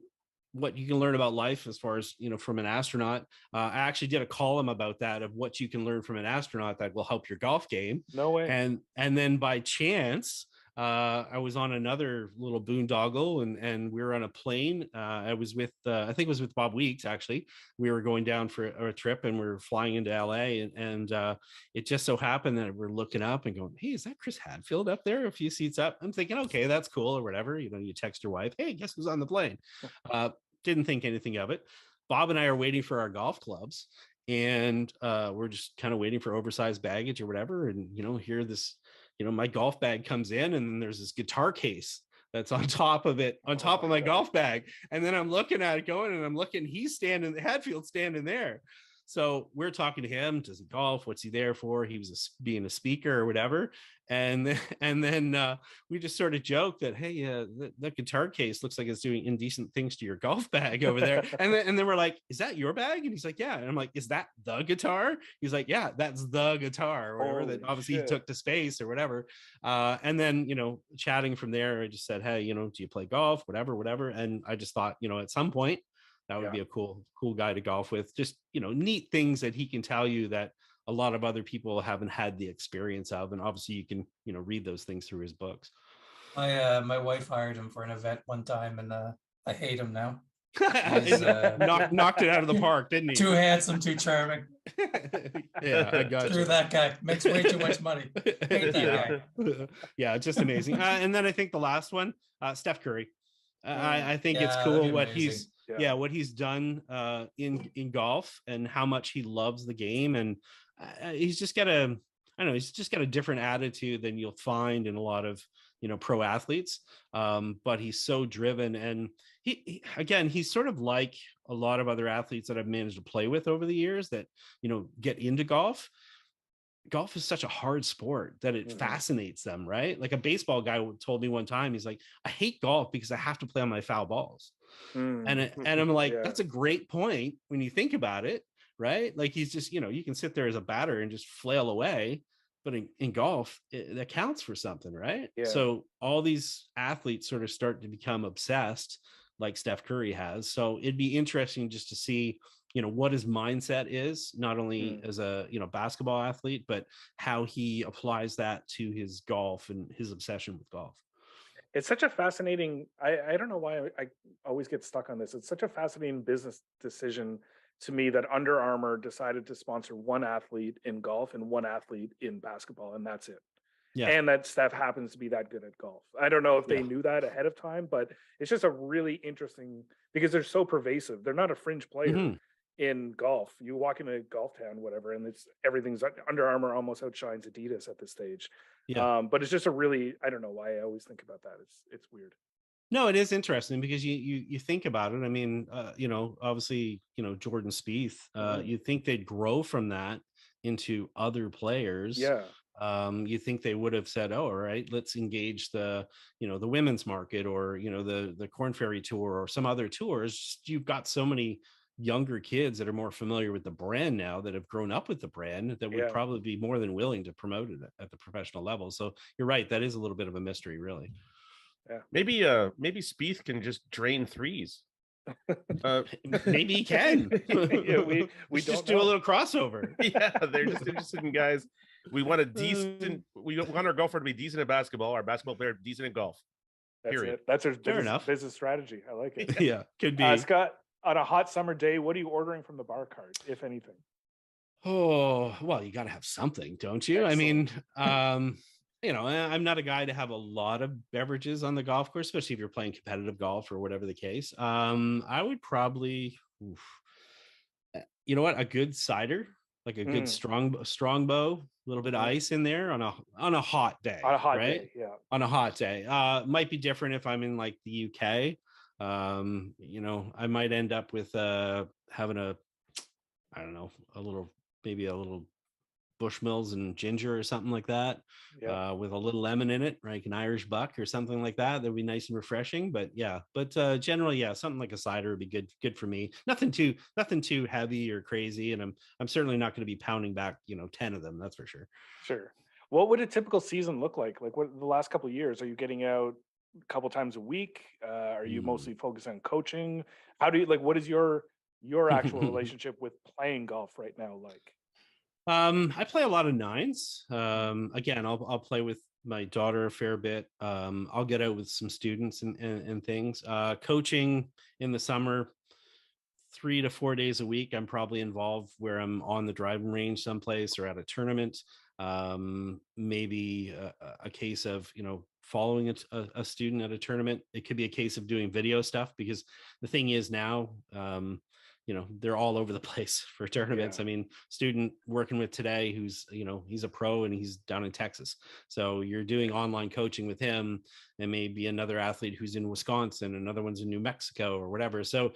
what you can learn about life as far as, from an astronaut. I actually did a column about that, of what you can learn from an astronaut that will help your golf game. No way. And then by chance, I was on another little boondoggle, and we were on a plane. I was with, I think it was with Bob Weeks, actually. We were going down for a trip, and we were flying into LA, and it just so happened that we're looking up and going, hey, is that Chris Hadfield up there a few seats up? I'm thinking, okay, that's cool or whatever. You text your wife, hey, guess who's on the plane? Didn't think anything of it. Bob and I are waiting for our golf clubs, and we're just kind of waiting for oversized baggage or whatever. And, here this, my golf bag comes in, and then there's this guitar case that's on top of it, on top of my golf bag. And then I'm looking at it going, and I'm looking, Hadfield standing there. So we're talking to him. Does he golf? What's he there for? He was being a speaker or whatever. And then we just sort of joked that, hey, the guitar case looks like it's doing indecent things to your golf bag over there. and then we're like, is that your bag? And he's like, yeah. And I'm like, is that the guitar? He's like, yeah, that's the guitar, or whatever, that obviously he took to space or whatever. And then, chatting from there, I just said, hey, do you play golf? Whatever. And I just thought, at some point, that would be a cool guy to golf with. Just, neat things that he can tell you that a lot of other people haven't had the experience of. And obviously you can, read those things through his books. My wife hired him for an event one time, and I hate him now. Knocked it out of the park, didn't he? Too handsome, too charming. Yeah, I got Screw that guy. Makes way too much money. Hate that guy. Yeah, just amazing. And then I think the last one, Steph Curry. I think it's cool what he's done in golf, and how much he loves the game. And he's just got he's just got a different attitude than you'll find in a lot of, pro athletes. But he's so driven, and he's sort of like a lot of other athletes that I've managed to play with over the years that, get into golf. Golf is such a hard sport that it fascinates them, right? Like a baseball guy told me one time, he's like, I hate golf because I have to play on my foul balls. And I'm like, that's a great point when you think about it, right? Like he's just, you can sit there as a batter and just flail away, but in golf, that counts for something, right? Yeah. So all these athletes sort of start to become obsessed, like Steph Curry has. So it'd be interesting just to see, what his mindset is, not only as a, basketball athlete, but how he applies that to his golf and his obsession with golf. It's such a fascinating, I don't know why I always get stuck on this. It's such a fascinating business decision to me that Under Armour decided to sponsor one athlete in golf and one athlete in basketball, and that's it. Yeah. And that Steph happens to be that good at golf. I don't know if they knew that ahead of time, but it's just a really interesting, because they're so pervasive. They're not a fringe player in golf. You walk into a golf town, whatever, and everything's Under Armour almost outshines Adidas at this stage. Yeah. But it's just a really, I don't know why I always think about that. It's weird. No, it is interesting because you think about it. I mean, obviously, Jordan Spieth, you think they'd grow from that into other players. Yeah. You think they would have said, oh, all right, let's engage the women's market, or, the Corn Ferry Tour or some other tours. You've got so many younger kids that are more familiar with the brand now, that have grown up with the brand, that would probably be more than willing to promote it at the professional level. So you're right. That is a little bit of a mystery, really. Yeah. Maybe Spieth can just drain threes. Maybe he can. We just do a little crossover. Yeah, they're just interested in guys. We want we want our golfer to be decent at basketball, our basketball player decent at golf. Period. That's our business strategy. I like it. Yeah, could be. Scott, on a hot summer day, what are you ordering from the bar cart, if anything? Oh, well, you got to have something, don't you? Excellent. I mean, I'm not a guy to have a lot of beverages on the golf course, especially if you're playing competitive golf or whatever the case. I would probably, a good cider, like a good strong bow, a little bit of ice in there on a hot day. On a hot day, yeah. On a hot day. Might be different if I'm in like the UK. I might end up with having a little Bushmills and ginger or something like that, with a little lemon in it, like an Irish buck or something like that. That would be nice and refreshing. But generally, something like a cider would be good for me. Nothing too heavy or crazy. And I'm certainly not going to be pounding back 10 of them. That's for sure. Sure. What would a typical season look like? Like, what the last couple of years? Are you getting out a couple times a week? Are you mostly focused on coaching? How do you like? What is your actual relationship with playing golf right now like? I play a lot of nines. Again, I'll play with my daughter a fair bit. I'll get out with some students and things. Coaching in the summer, 3 to 4 days a week. I'm probably involved where I'm on the driving range someplace or at a tournament. Maybe a case of following a student at a tournament. It could be a case of doing video stuff, because the thing is now they're all over the place for tournaments. I mean, student working with today who's he's a pro and he's down in Texas, so you're doing online coaching with him, and maybe another athlete who's in Wisconsin, another one's in New Mexico or whatever. So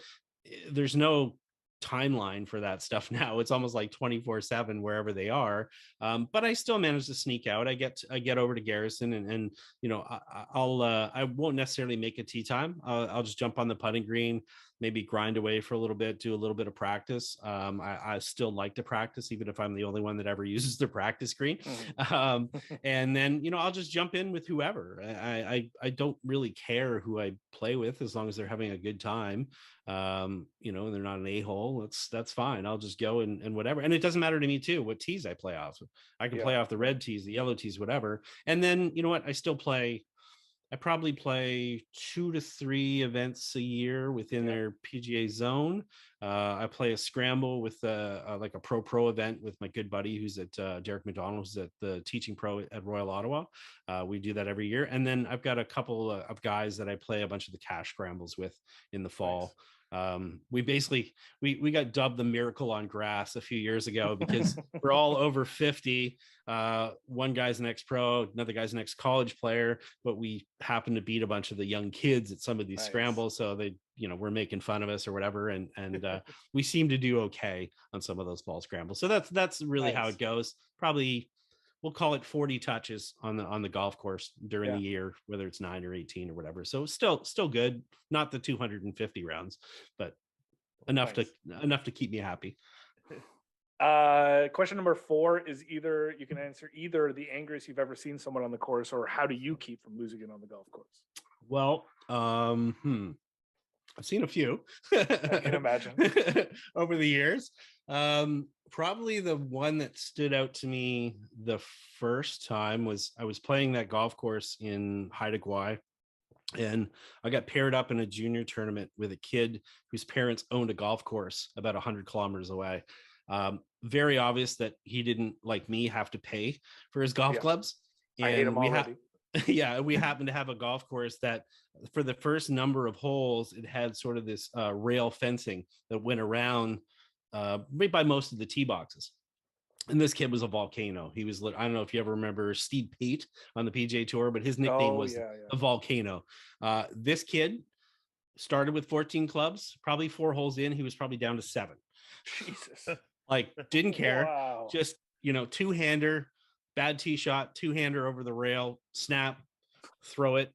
there's no timeline for that stuff now. It's almost like 24/7 wherever they are. But I still manage to sneak out. I get over to Garrison, and I won't necessarily make a tee time. I'll just jump on the putting green, maybe grind away for a little bit, do a little bit of practice. I still like to practice, even if I'm the only one that ever uses the practice green. And then I'll just jump in with whoever. I don't really care who I play with, as long as they're having a good time. And they're not an a-hole. That's fine. I'll just go and whatever. And it doesn't matter to me too what tees I play off. I can play off the red tees, the yellow tees, whatever. And then you know what? I probably play 2 to 3 events a year within their PGA zone. I play a scramble with like a pro event with my good buddy who's at Derek McDonald, who's at the teaching pro at Royal Ottawa. We do that every year. And then I've got a couple of guys that I play a bunch of the cash scrambles with in the fall. Nice. We got dubbed the Miracle on Grass a few years ago because we're all over 50. One guy's an ex-pro, another guy's an ex-college player, but we happen to beat a bunch of the young kids at some of these scrambles. So they, we're making fun of us or whatever. And we seem to do okay on some of those fall scrambles. So that's really how it goes. Probably we'll call it 40 touches on the golf course during the year, whether it's 9 or 18 or whatever. So still good, not the 250 rounds, but enough to keep me happy. Question number 4 is you can answer either the angriest you've ever seen someone on the course, or how do you keep from losing it on the golf course? Well, I've seen a few. I can imagine. Over the years. Probably the one that stood out to me the first time was I was playing that golf course in Haida Gwaii, and I got paired up in a junior tournament with a kid whose parents owned a golf course about 100 kilometers away. Very obvious that he didn't, like me, have to pay for his golf clubs. And I hate him already. We happened to have a golf course that for the first number of holes, it had sort of this rail fencing that went around right by most of the tee boxes. And this kid was a volcano. He was, I don't know if you ever remember Steve Pate on the PGA Tour, but his nickname was a volcano. This kid started with 14 clubs, probably 4 holes in, he was probably down to 7. Jesus. Like, didn't care. Wow. Just, 2-hander, bad tee shot, 2-hander over the rail, snap, throw it.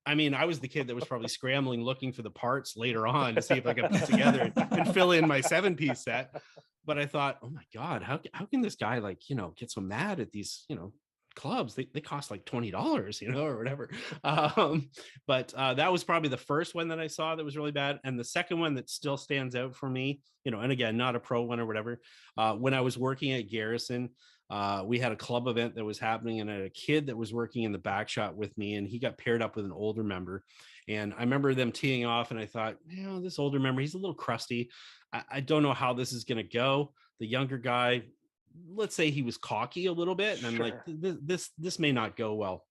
I mean, I was the kid that was probably scrambling, looking for the parts later on to see if I could put together and fill in my 7-piece set. But I thought, oh my God, how can this guy get so mad at these, clubs? They cost like $20, or whatever. But that was probably the first one that I saw that was really bad. And the second one that still stands out for me, and again, not a pro one or whatever. When I was working at Garrison, we had a club event that was happening, and I had a kid that was working in the back shot with me, and he got paired up with an older member. And I remember them teeing off, and I thought, this older member, he's a little crusty. I don't know how this is going to go. The younger guy, let's say he was cocky a little bit, and I'm like, this may not go well.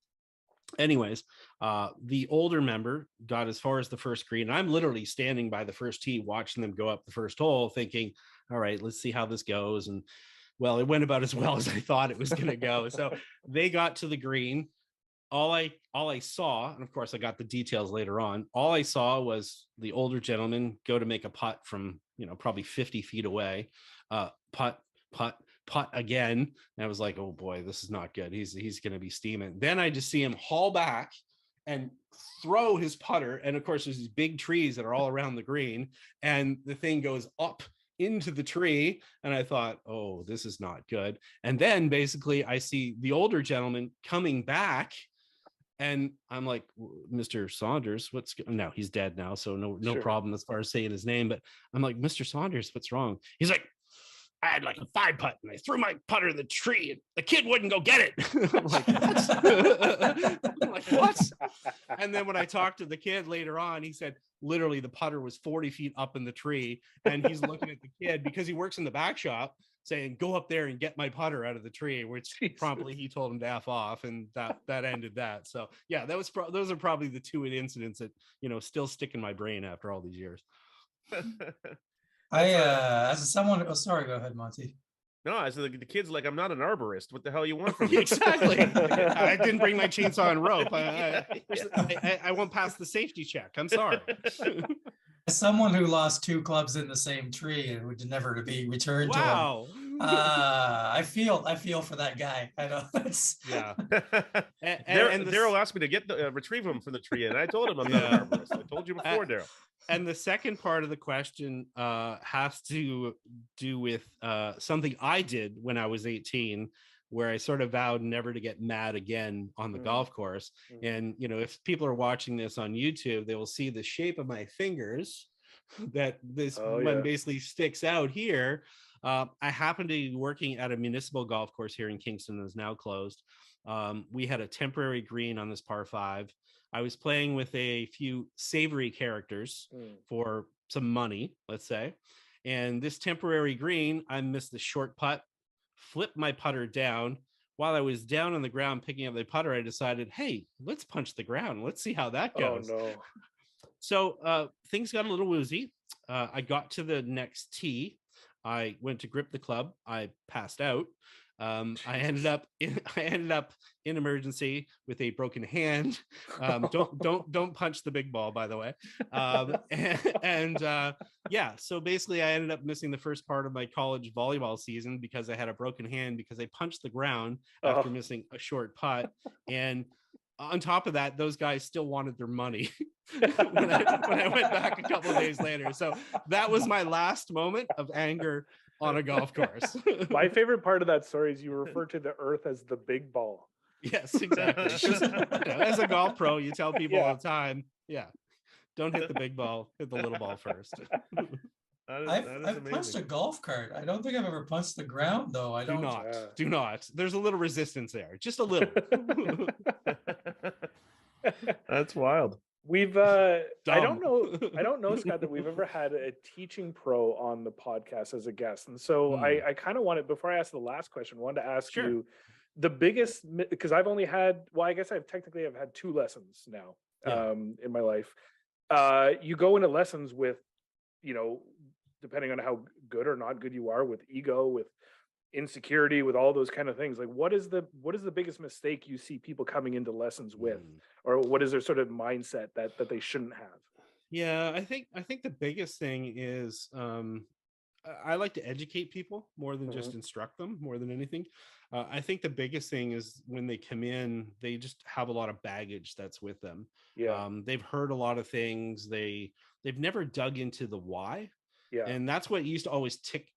Anyways, the older member got as far as the first green. And I'm literally standing by the first tee, watching them go up the first hole, thinking, all right, let's see how this goes. And well, it went about as well as I thought it was going to go. So they got to the green. All I saw, and of course I got the details later on, all I saw was the older gentleman go to make a putt from, probably 50 feet away, putt, putt again. And I was like, oh boy, this is not good. He's going to be steaming. Then I just see him haul back and throw his putter. And of course, there's these big trees that are all around the green, and the thing goes up into the tree. And I thought, oh, this is not good. And then basically I see the older gentleman coming back, and I'm like, Mr. Saunders, no, he's dead now, so no Sure. problem as far as saying his name. But I'm like, Mr. Saunders, what's wrong? He's like, I had like a 5-putt and I threw my putter in the tree and the kid wouldn't go get it. I'm like, what? I'm like, what? And then when I talked to the kid later on, he said literally the putter was 40 feet up in the tree, and he's looking at the kid because he works in the back shop, saying, go up there and get my putter out of the tree, which promptly he told him to F off, and that ended that. So yeah, those are probably the two incidents that, still stick in my brain after all these years. As someone, oh, sorry, go ahead, Monty. No, as the kid's like, I'm not an arborist. What the hell you want from me? Exactly. I didn't bring my chainsaw and rope. I won't pass the safety check. I'm sorry. As someone who lost 2 clubs in the same tree and would never to be returned to him, I feel for that guy. I know. Yeah. And Daryl asked me to retrieve him from the tree, and I told him I'm not an arborist. I told you before, Daryl. And the second part of the question has to do with something I did when I was 18, where I sort of vowed never to get mad again on the golf course. And, if people are watching this on YouTube, they will see the shape of my fingers that this one basically sticks out here. I happen to be working at a municipal golf course here in Kingston that is now closed. We had a temporary green on this par 5. I was playing with a few savory characters for some money, let's say. And this temporary green, I missed the short putt, flipped my putter down. While I was down on the ground picking up the putter, I decided, hey, let's punch the ground. Let's see how that goes. Oh, no. So things got a little woozy. I got to the next tee. I went to grip the club. I passed out. I ended up in emergency with a broken hand. Don't punch the big ball, by the way. So basically I ended up missing the first part of my college volleyball season because I had a broken hand because I punched the ground after missing a short putt. And on top of that, those guys still wanted their money when I went back a couple of days later. So that was my last moment of anger on a golf course. My favorite part of that story is you refer to the earth as the big ball. Yes, exactly. As a golf pro, you tell people all the time, don't hit the big ball, hit the little ball first. I've punched a golf cart. I don't think I've ever punched the ground, though. Do not. There's a little resistance there, just a little. That's wild. We've I don't know, Scott, that we've ever had a teaching pro on the podcast as a guest. And so I kind of wanted, before I ask the last question, wanted to ask you the biggest, because I've only had, I guess I've had 2 lessons now in my life. You go into lessons with, depending on how good or not good you are, with ego, with insecurity, with all those kind of things. Like, what is the biggest mistake you see people coming into lessons with, or what is their sort of mindset that they shouldn't have? Yeah, I think the biggest thing is I like to educate people more than just instruct them, more than anything. I think the biggest thing is when they come in, they just have a lot of baggage that's with them. They've heard a lot of things. They've never dug into the why. And that's what used to always tick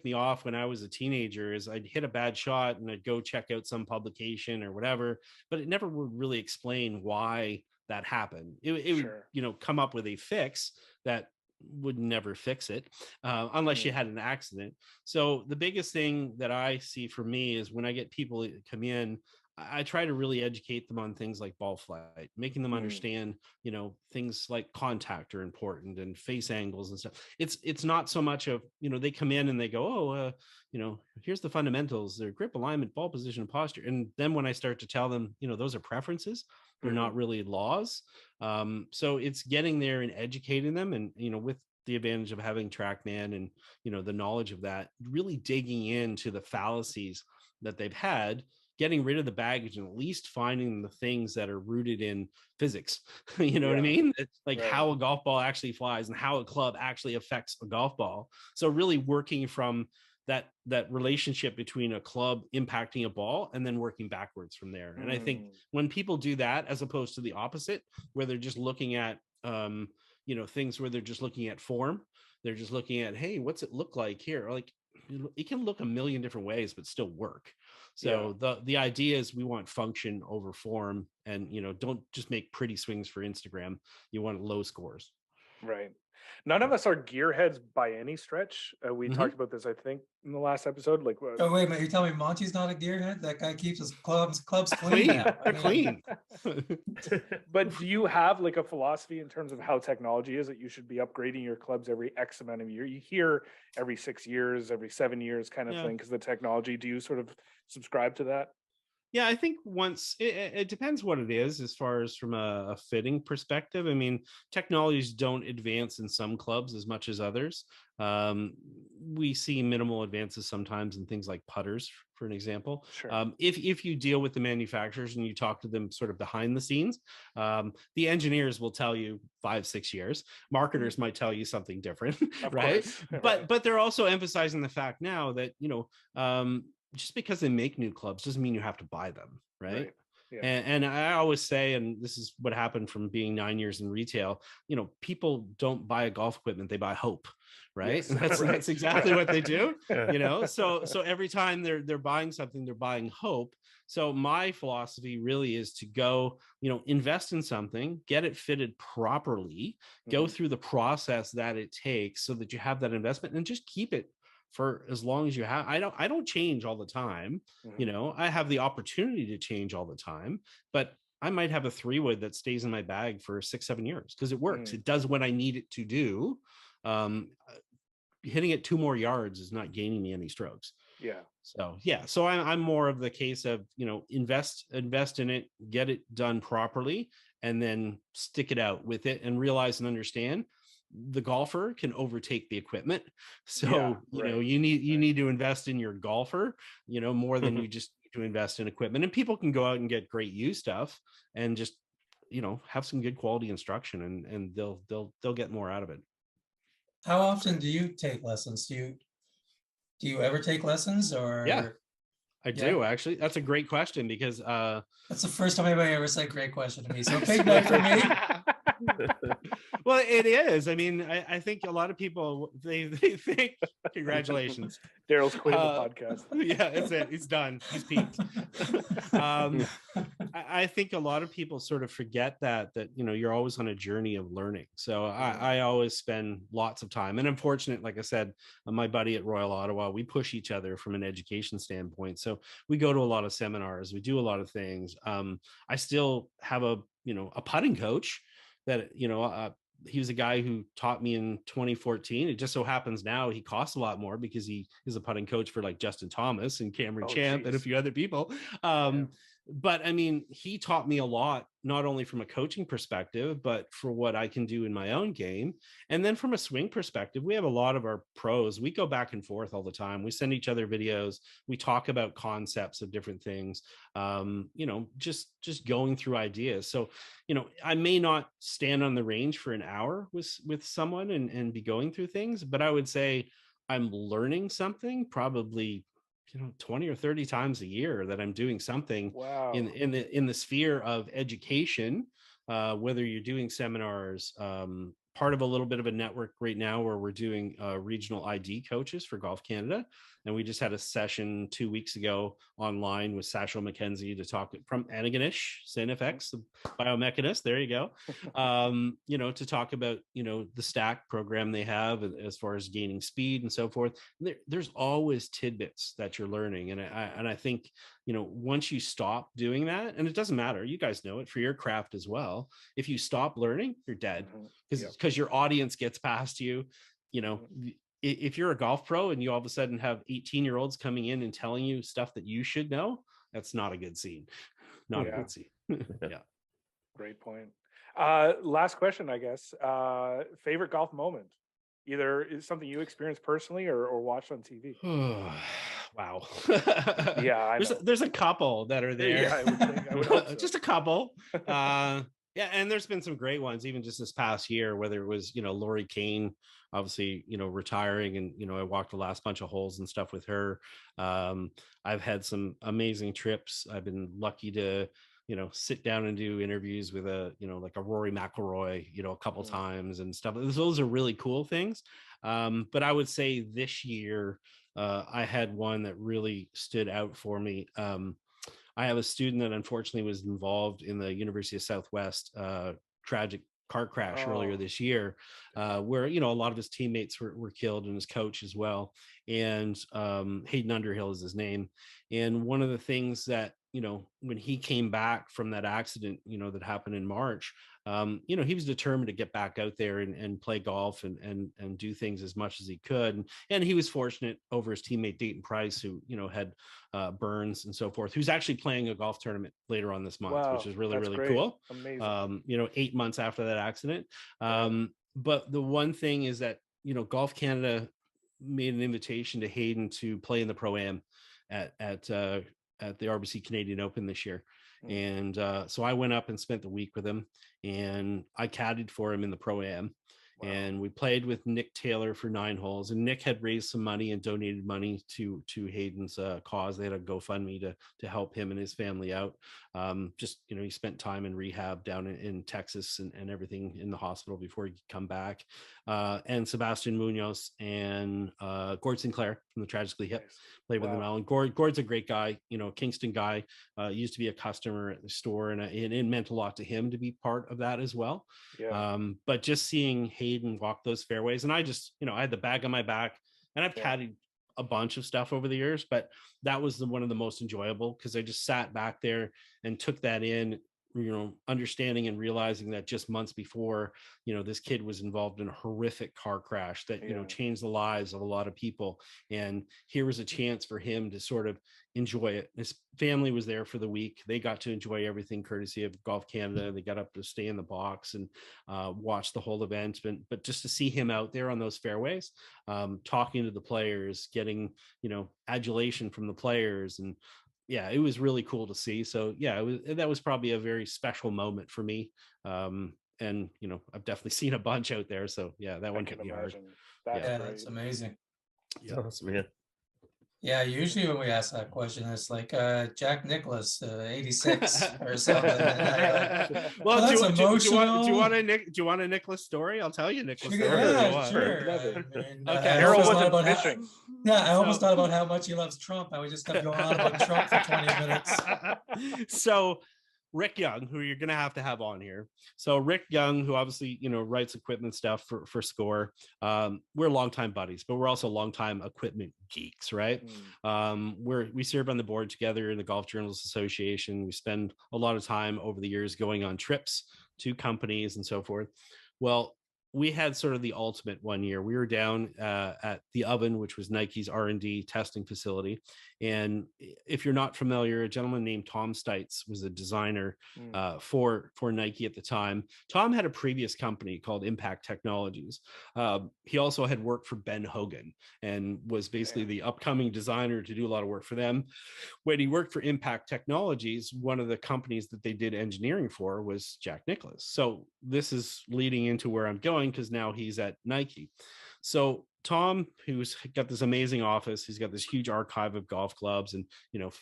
me off when I was a teenager, is I'd hit a bad shot and I'd go check out some publication or whatever, but it never would really explain why that happened. It would, come up with a fix that would never fix it unless you had an accident. So the biggest thing that I see for me is when I get people to come in, I try to really educate them on things like ball flight, making them understand, things like contact are important and face angles and stuff. It's not so much of, they come in and they go, here's the fundamentals, their grip, alignment, ball position, and posture. And then when I start to tell them, those are preferences, they're not really laws. So it's getting there and educating them, and, with the advantage of having TrackMan and, the knowledge of that, really digging into the fallacies that they've had, getting rid of the baggage, and at least finding the things that are rooted in physics. What I mean? It's like how a golf ball actually flies and how a club actually affects a golf ball. So really working from that relationship between a club impacting a ball and then working backwards from there. And I think when people do that, as opposed to the opposite, where they're just looking at things where they're just looking at form, they're just looking at, hey, what's it look like here? Like, it can look a million different ways but still work. So the idea is we want function over form, and don't just make pretty swings for Instagram. You want low scores. Right. None of us are gearheads by any stretch. We talked about this, I think, in the last episode. Like, oh wait a minute, you're telling me Monty's not a gearhead? That guy keeps his clubs clean. They're clean. But do you have like a philosophy in terms of how technology is, that you should be upgrading your clubs every X amount of year? You hear every 6 years, every 7 years kind of thing because the technology. Do you sort of subscribe to that? Yeah, I think once it depends what it is as far as from a fitting perspective. I mean, technologies don't advance in some clubs as much as others. We see minimal advances sometimes in things like putters, for an example. Sure. If you deal with the manufacturers and you talk to them sort of behind the scenes, the engineers will tell you 5-6 years. Marketers might tell you something different, right? But they're also emphasizing the fact now that just because they make new clubs doesn't mean you have to buy them, right? Yeah. And I always say, and this is what happened from being 9 years in retail, people don't buy golf equipment, they buy hope, right? Yes, that's exactly what they do. So every time they're buying something, they're buying hope. So my philosophy really is to go, invest in something, get it fitted properly, go through the process that it takes so that you have that investment, and just keep it for as long as you have. I don't change all the time. I have the opportunity to change all the time, but I might have a 3-wood that stays in my bag for 6-7 years because it works. It does what I need it to do. Hitting it 2 more yards is not gaining me any strokes. So I'm more of the case of, invest in it, get it done properly, and then stick it out with it, and realize and understand the golfer can overtake the equipment. So you need to invest in your golfer, more than you just need to invest in equipment. And people can go out and get great used stuff and just have some good quality instruction, and they'll get more out of it. How often do you take lessons? Do you ever take lessons? Or I do, actually. That's a great question, because that's the first time anybody ever said great question to me. So big night for me. Well, it is. I mean, I think a lot of people, they think, congratulations, Daryl's quitting the podcast. Yeah, it's it. He's done. He's peaked. I think a lot of people sort of forget that you're always on a journey of learning. So I always spend lots of time. And I'm fortunate, like I said, my buddy at Royal Ottawa, we push each other from an education standpoint. So we go to a lot of seminars, we do a lot of things. I still have a putting coach that, he was a guy who taught me in 2014. It just so happens now he costs a lot more because he is a putting coach for like Justin Thomas and Cameron Champ and a few other people. But I mean, he taught me a lot, not only from a coaching perspective, but for what I can do in my own game. And then from a swing perspective, we have a lot of our pros. We go back and forth all the time. We send each other videos. We talk about concepts of different things, just going through ideas. So, I may not stand on the range for an hour with someone and be going through things, but I would say I'm learning something probably 20 or 30 times a year, that I'm doing something in the sphere of education, whether you're doing seminars, part of a little bit of a network right now where we're doing regional ID coaches for Golf Canada. And we just had a session 2 weeks ago online with Satchel McKenzie to talk from Antigonish, SynFX, the biomechanist. There you go. To talk about, the stack program they have as far as gaining speed and so forth. There's always tidbits that you're learning. And I think, once you stop doing that, and it doesn't matter, you guys know it for your craft as well. If you stop learning, you're dead, because your audience gets past you. If you're a golf pro and you all of a sudden have 18-year-olds coming in and telling you stuff that you should know, that's not a good scene. Not a good scene. Yeah. Great point. Last question, I guess. Favorite golf moment? Either is something you experienced personally or watched on TV. Wow. Yeah, I know. There's a couple that are there. Yeah, I would hope so. Just a couple. Yeah, and there's been some great ones, even just this past year, whether it was, Lori Kane, obviously, retiring, and I walked the last bunch of holes and stuff with her. I've had some amazing trips. I've been lucky to, sit down and do interviews with like a Rory McIlroy, a couple times and stuff. Those are really cool things. But I would say this year, I had one that really stood out for me. I have a student that unfortunately was involved in the University of Southwest tragic car crash earlier this year, where a lot of his teammates were killed, and his coach as well. And Hayden Underhill is his name. And one of the things that when he came back from that accident, that happened in March, he was determined to get back out there and play golf and do things as much as he could. And he was fortunate over his teammate Dayton Price, who had burns and so forth, who's actually playing a golf tournament later on this month. Wow, which is really, really great. Cool. Amazing. 8 months after that accident. But the one thing is that, Golf Canada made an invitation to Hayden to play in the Pro-Am at the RBC Canadian Open this year. And so I went up and spent the week with him, and I caddied for him in the Pro-Am. Wow. And we played with Nick Taylor for 9 holes, and Nick had raised some money and donated money to Hayden's cause. They had a GoFundMe to help him and his family out. Just, he spent time in rehab down in Texas and everything, in the hospital before he could come back. And Sebastian Munoz and Gord Sinclair from the Tragically Hip played with him. And Gord's a great guy, Kingston guy, used to be a customer at the store, and it meant a lot to him to be part of that as well. But just seeing Hayden walk those fairways, and I just, I had the bag on my back, and I've caddied a bunch of stuff over the years, but that was one of the most enjoyable, because I just sat back there and took that in, understanding and realizing that just months before, this kid was involved in a horrific car crash that, changed the lives of a lot of people. And here was a chance for him to sort of enjoy it. His family was there for the week. They got to enjoy everything courtesy of Golf Canada. They got up to stay in the box and watch the whole event. But just to see him out there on those fairways, talking to the players, getting, adulation from the players, and it was really cool to see. So that was probably a very special moment for me. And I've definitely seen a bunch out there. So that one hit me hard. That's amazing. Yeah, awesome, man. Yeah, usually when we ask that question, it's like Jack Nicklaus, 86 or something. Well, that's emotional. Do you want a Nicklaus story? I'll tell you a Nicklaus story. Yeah, sure. Okay, Harold wasn't fishing. I almost thought about how much he loves Trump, and we just kept going on about Trump for 20 minutes. So Rick Young, who you're going to have on here. So Rick Young, who obviously, writes equipment stuff for Score. We're longtime buddies, but we're also longtime equipment geeks, right? We serve on the board together in the Golf Journalists Association. We spend a lot of time over the years going on trips to companies and so forth. Well, we had sort of the ultimate one year. We were down at the Oven, which was Nike's R&D testing facility. And if you're not familiar, a gentleman named Tom Stites was a designer for Nike at the time. Tom had a previous company called Impact Technologies. He also had worked for Ben Hogan and was basically the upcoming designer to do a lot of work for them. When he worked for Impact Technologies, one of the companies that they did engineering for was Jack Nicklaus. So this is leading into where I'm going, because now he's at Nike. So Tom, who's got this amazing office, he's got this huge archive of golf clubs and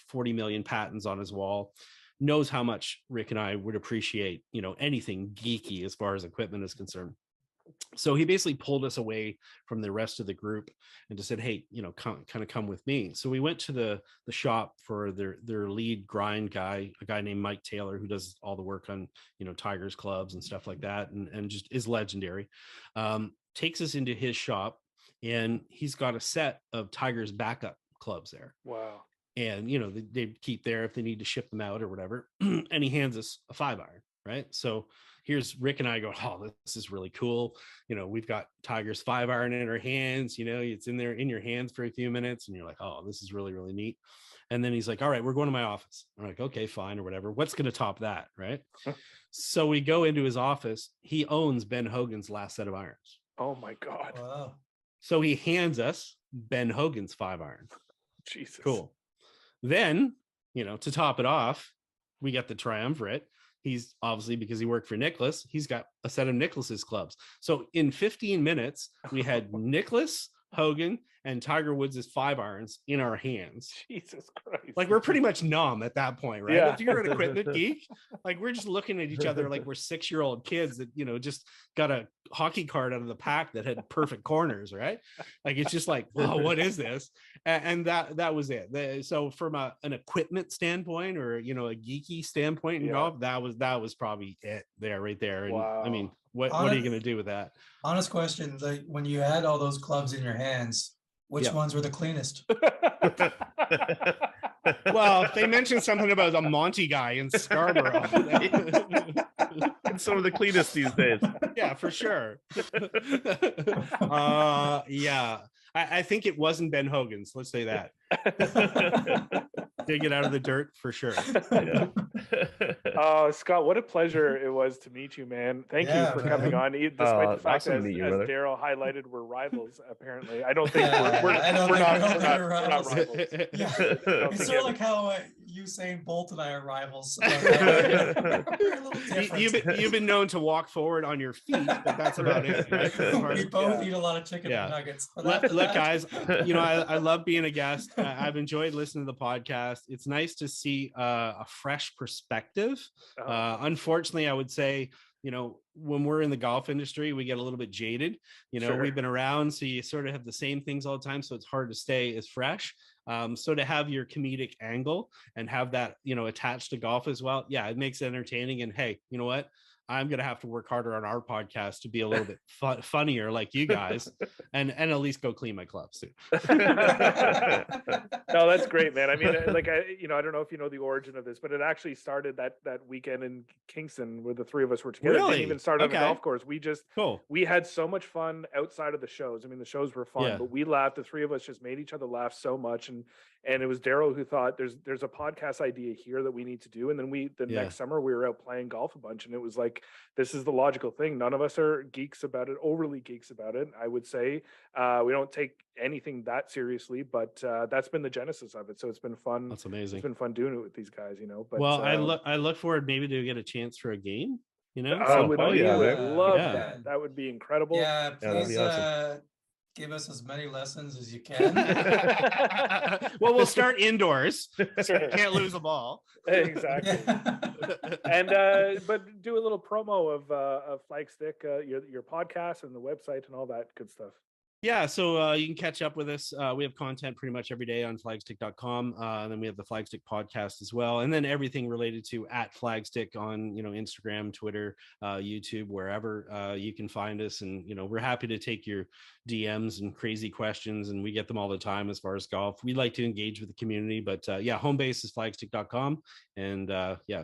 40 million patents on his wall, knows how much Rick and I would appreciate anything geeky as far as equipment is concerned. So he basically pulled us away from the rest of the group and just said, hey, come with me. So we went to the shop for their lead grind guy, a guy named Mike Taylor, who does all the work on, Tigers clubs and stuff like that. And just is legendary. Takes us into his shop, and he's got a set of Tigers backup clubs there. Wow. And, they keep there if they need to ship them out or whatever. And he hands us a 5-iron, right? So here's Rick and I go, oh, this is really cool. We've got Tiger's 5-iron in our hands, it's in there in your hands for a few minutes. And you're like, oh, this is really, really neat. And then he's like, all right, we're going to my office. I'm like, okay, fine, or whatever. What's going to top that? Right. So we go into his office. He owns Ben Hogan's last set of irons. Oh my God. Wow. So he hands us Ben Hogan's 5-iron. Jesus. Cool. Then, to top it off, we got the triumvirate. he's obviously, because he worked for Nicholas, he's got a set of Nicholas's clubs. So in 15 minutes, we had Nicholas, Hogan, and Tiger Woods' 5-irons in our hands. Jesus Christ. Like, we're pretty much numb at that point, right? Yeah. If you're an equipment geek, like, we're just looking at each other like we're 6-year-old kids that, just got a hockey card out of the pack that had perfect corners, right? Like, it's just like, oh, what is this? And that was it. So from an equipment standpoint, or a geeky standpoint in golf, that was probably it there, right there. And wow. I mean, what are you going to do with that? Honest question, like, when you had all those clubs in your hands, which ones were the cleanest? Well, they mentioned something about a Monty guy in Scarborough. It's some of the cleanest these days. Yeah, for sure. Yeah. I think it wasn't Ben Hogan's. Let's say that. Dig it out of the dirt for sure. Yeah. Scott, what a pleasure it was to meet you, man. Thank you for coming on. Despite the fact awesome that, to meet you, as brother. Daryl highlighted, we're rivals. Apparently, I don't think Yeah, we're I don't not think we're rivals. rivals. Yeah. It's Don't sort forget of like how Usain Bolt and I are rivals. You've been known to walk forward on your feet, but that's about it. Right? We both eat a lot of chicken and nuggets. Look, guys, I love being a guest. I've enjoyed listening to the podcast. It's nice to see a fresh perspective. Unfortunately, I would say, when we're in the golf industry, we get a little bit jaded. Sure. We've been around, so you sort of have the same things all the time, so it's hard to stay as fresh. So to have your comedic angle and have that, attached to golf as well, it makes it entertaining. And hey, you know what? I'm going to have to work harder on our podcast to be a little bit funnier like you guys, and at least go clean my clubs too. No, that's great, man. I mean, I don't know if you know the origin of this, but it actually started that weekend in Kingston where the three of us were together. Really? It didn't even start on the Okay. golf course. We had so much fun outside of the shows. I mean, the shows were fun, but we laughed. The three of us just made each other laugh so much. And it was Daryl who thought there's a podcast idea here that we need to do. And then next summer we were out playing golf a bunch, and it was like, this is the logical thing. None of us are overly geeks about it. I would say we don't take anything that seriously, but that's been the genesis of it. So it's been fun. That's amazing. It's been fun doing it with these guys, But well, I look forward maybe to get a chance for a game. I would love Yeah. that. That would be incredible. Yeah, that'd please be awesome. give us as many lessons as you can. Well, we'll start indoors. Sure. Can't lose a ball. Exactly. And but do a little promo of Flagstick, your podcast and the website and all that good stuff. Yeah, so you can catch up with us. We have content pretty much every day on flagstick.com. And then we have the Flagstick podcast as well. And then everything related to @Flagstick on, Instagram, Twitter, YouTube, wherever you can find us. And, we're happy to take your DMs and crazy questions. And we get them all the time as far as golf. We like to engage with the community. But home base is flagstick.com. And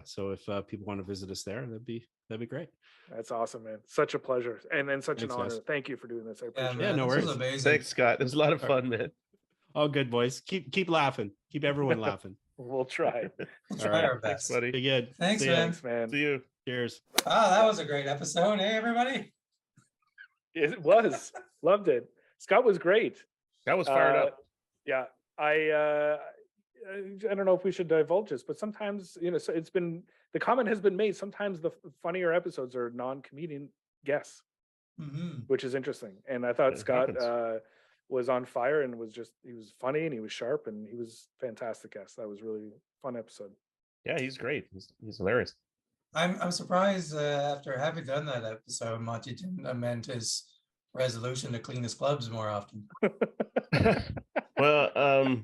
so if people want to visit us there, that'd be great. That's awesome, man. Such a pleasure and such Thanks, an honor. guys. Thank you for doing this. I appreciate it. Yeah, no this worries. was amazing. Thanks, Scott. It was a lot of fun, man. Oh, good, boys. Keep laughing. Keep everyone laughing. We'll try. We'll try our Thanks, best. buddy. Be good. Thanks, See ya. man. Thanks, man. See you. Cheers. That was a great episode. Hey, everybody. It was. Loved it. Scott was great. That was fired up. Yeah. I don't know if we should divulge this, but sometimes, so the comment has been made. Sometimes the funnier episodes are non-comedian guests, which is interesting. And I thought Scott was on fire and he was funny and he was sharp and he was fantastic guest. That was really fun episode. Yeah, he's great. He's hilarious. I'm surprised after having done that episode, Monty didn't amend his resolution to clean his clubs more often. Well,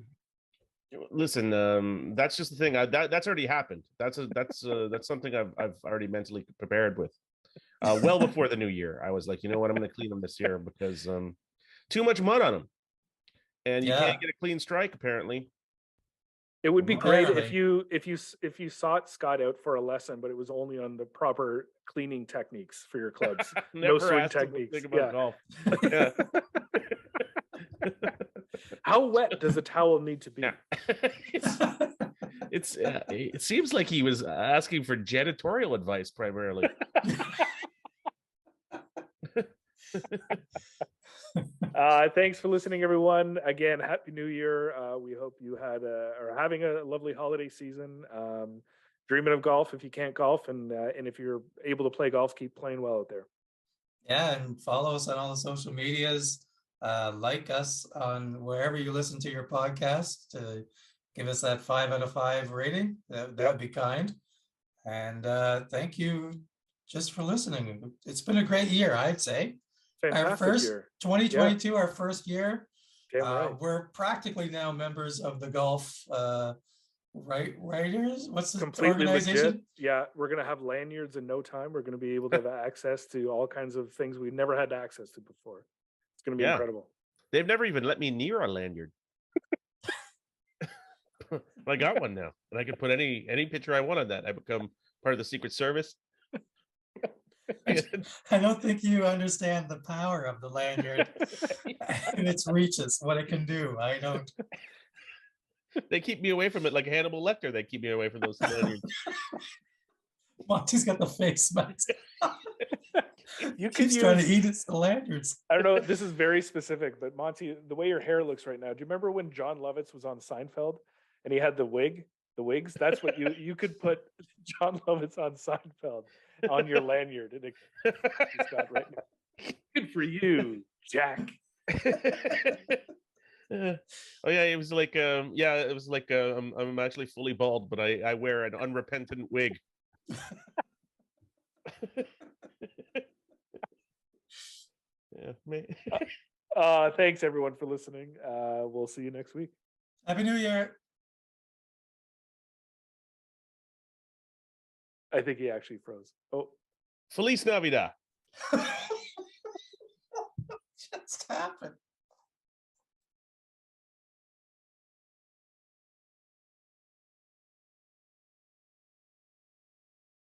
listen, that's just the thing. That's already happened. That's something I've already mentally prepared with. Well before the new year, I was like, you know what, I'm going to clean them this year because too much mud on them, and you can't get a clean strike apparently. It would be great Apparently. if you sought Scott out for a lesson, but it was only on the proper cleaning techniques for your clubs. No Never swing asked him to techniques. think about golf. Yeah. How wet does a towel need to be? It seems like he was asking for janitorial advice primarily. Thanks for listening, everyone. Again, Happy New Year. We hope you are having a lovely holiday season. dreaming of golf if you can't golf, and if you're able to play golf, keep playing well out there. Yeah, and follow us on all the social medias. Like us on wherever you listen to your podcast. Give us that 5 out of 5 rating. That'd be kind. And thank you just for listening. It's been a great year, I'd say. Fantastic our first year. 2022, our first year. Right. We're practically now members of the golf writers. What's the completely organization? legit. Yeah, we're gonna have lanyards in no time. We're gonna be able to have access to all kinds of things we've never had access to before. It's gonna be incredible. They've never even let me near a lanyard. I got one now, and I can put any picture I want on that. I become part of the Secret Service. I don't think you understand the power of the lanyard and its reaches, what it can do. I don't. They keep me away from it like Hannibal Lecter. They keep me away from those lanyards. Monty's got the face mask. You can He's trying to eat his lanyards. I don't know. This is very specific, but Monty, the way your hair looks right now. Do you remember when John Lovitz was on Seinfeld and he had the wigs? That's what you could put John Lovitz on Seinfeld on your lanyard, and he's got right now. Good for you, Jack. Oh yeah, it was like it was like I'm actually fully bald, but I wear an unrepentant wig. Yeah, thanks everyone for listening. We'll see you next week. Happy New Year. I think he actually froze. Oh, Feliz Navidad. Just happened.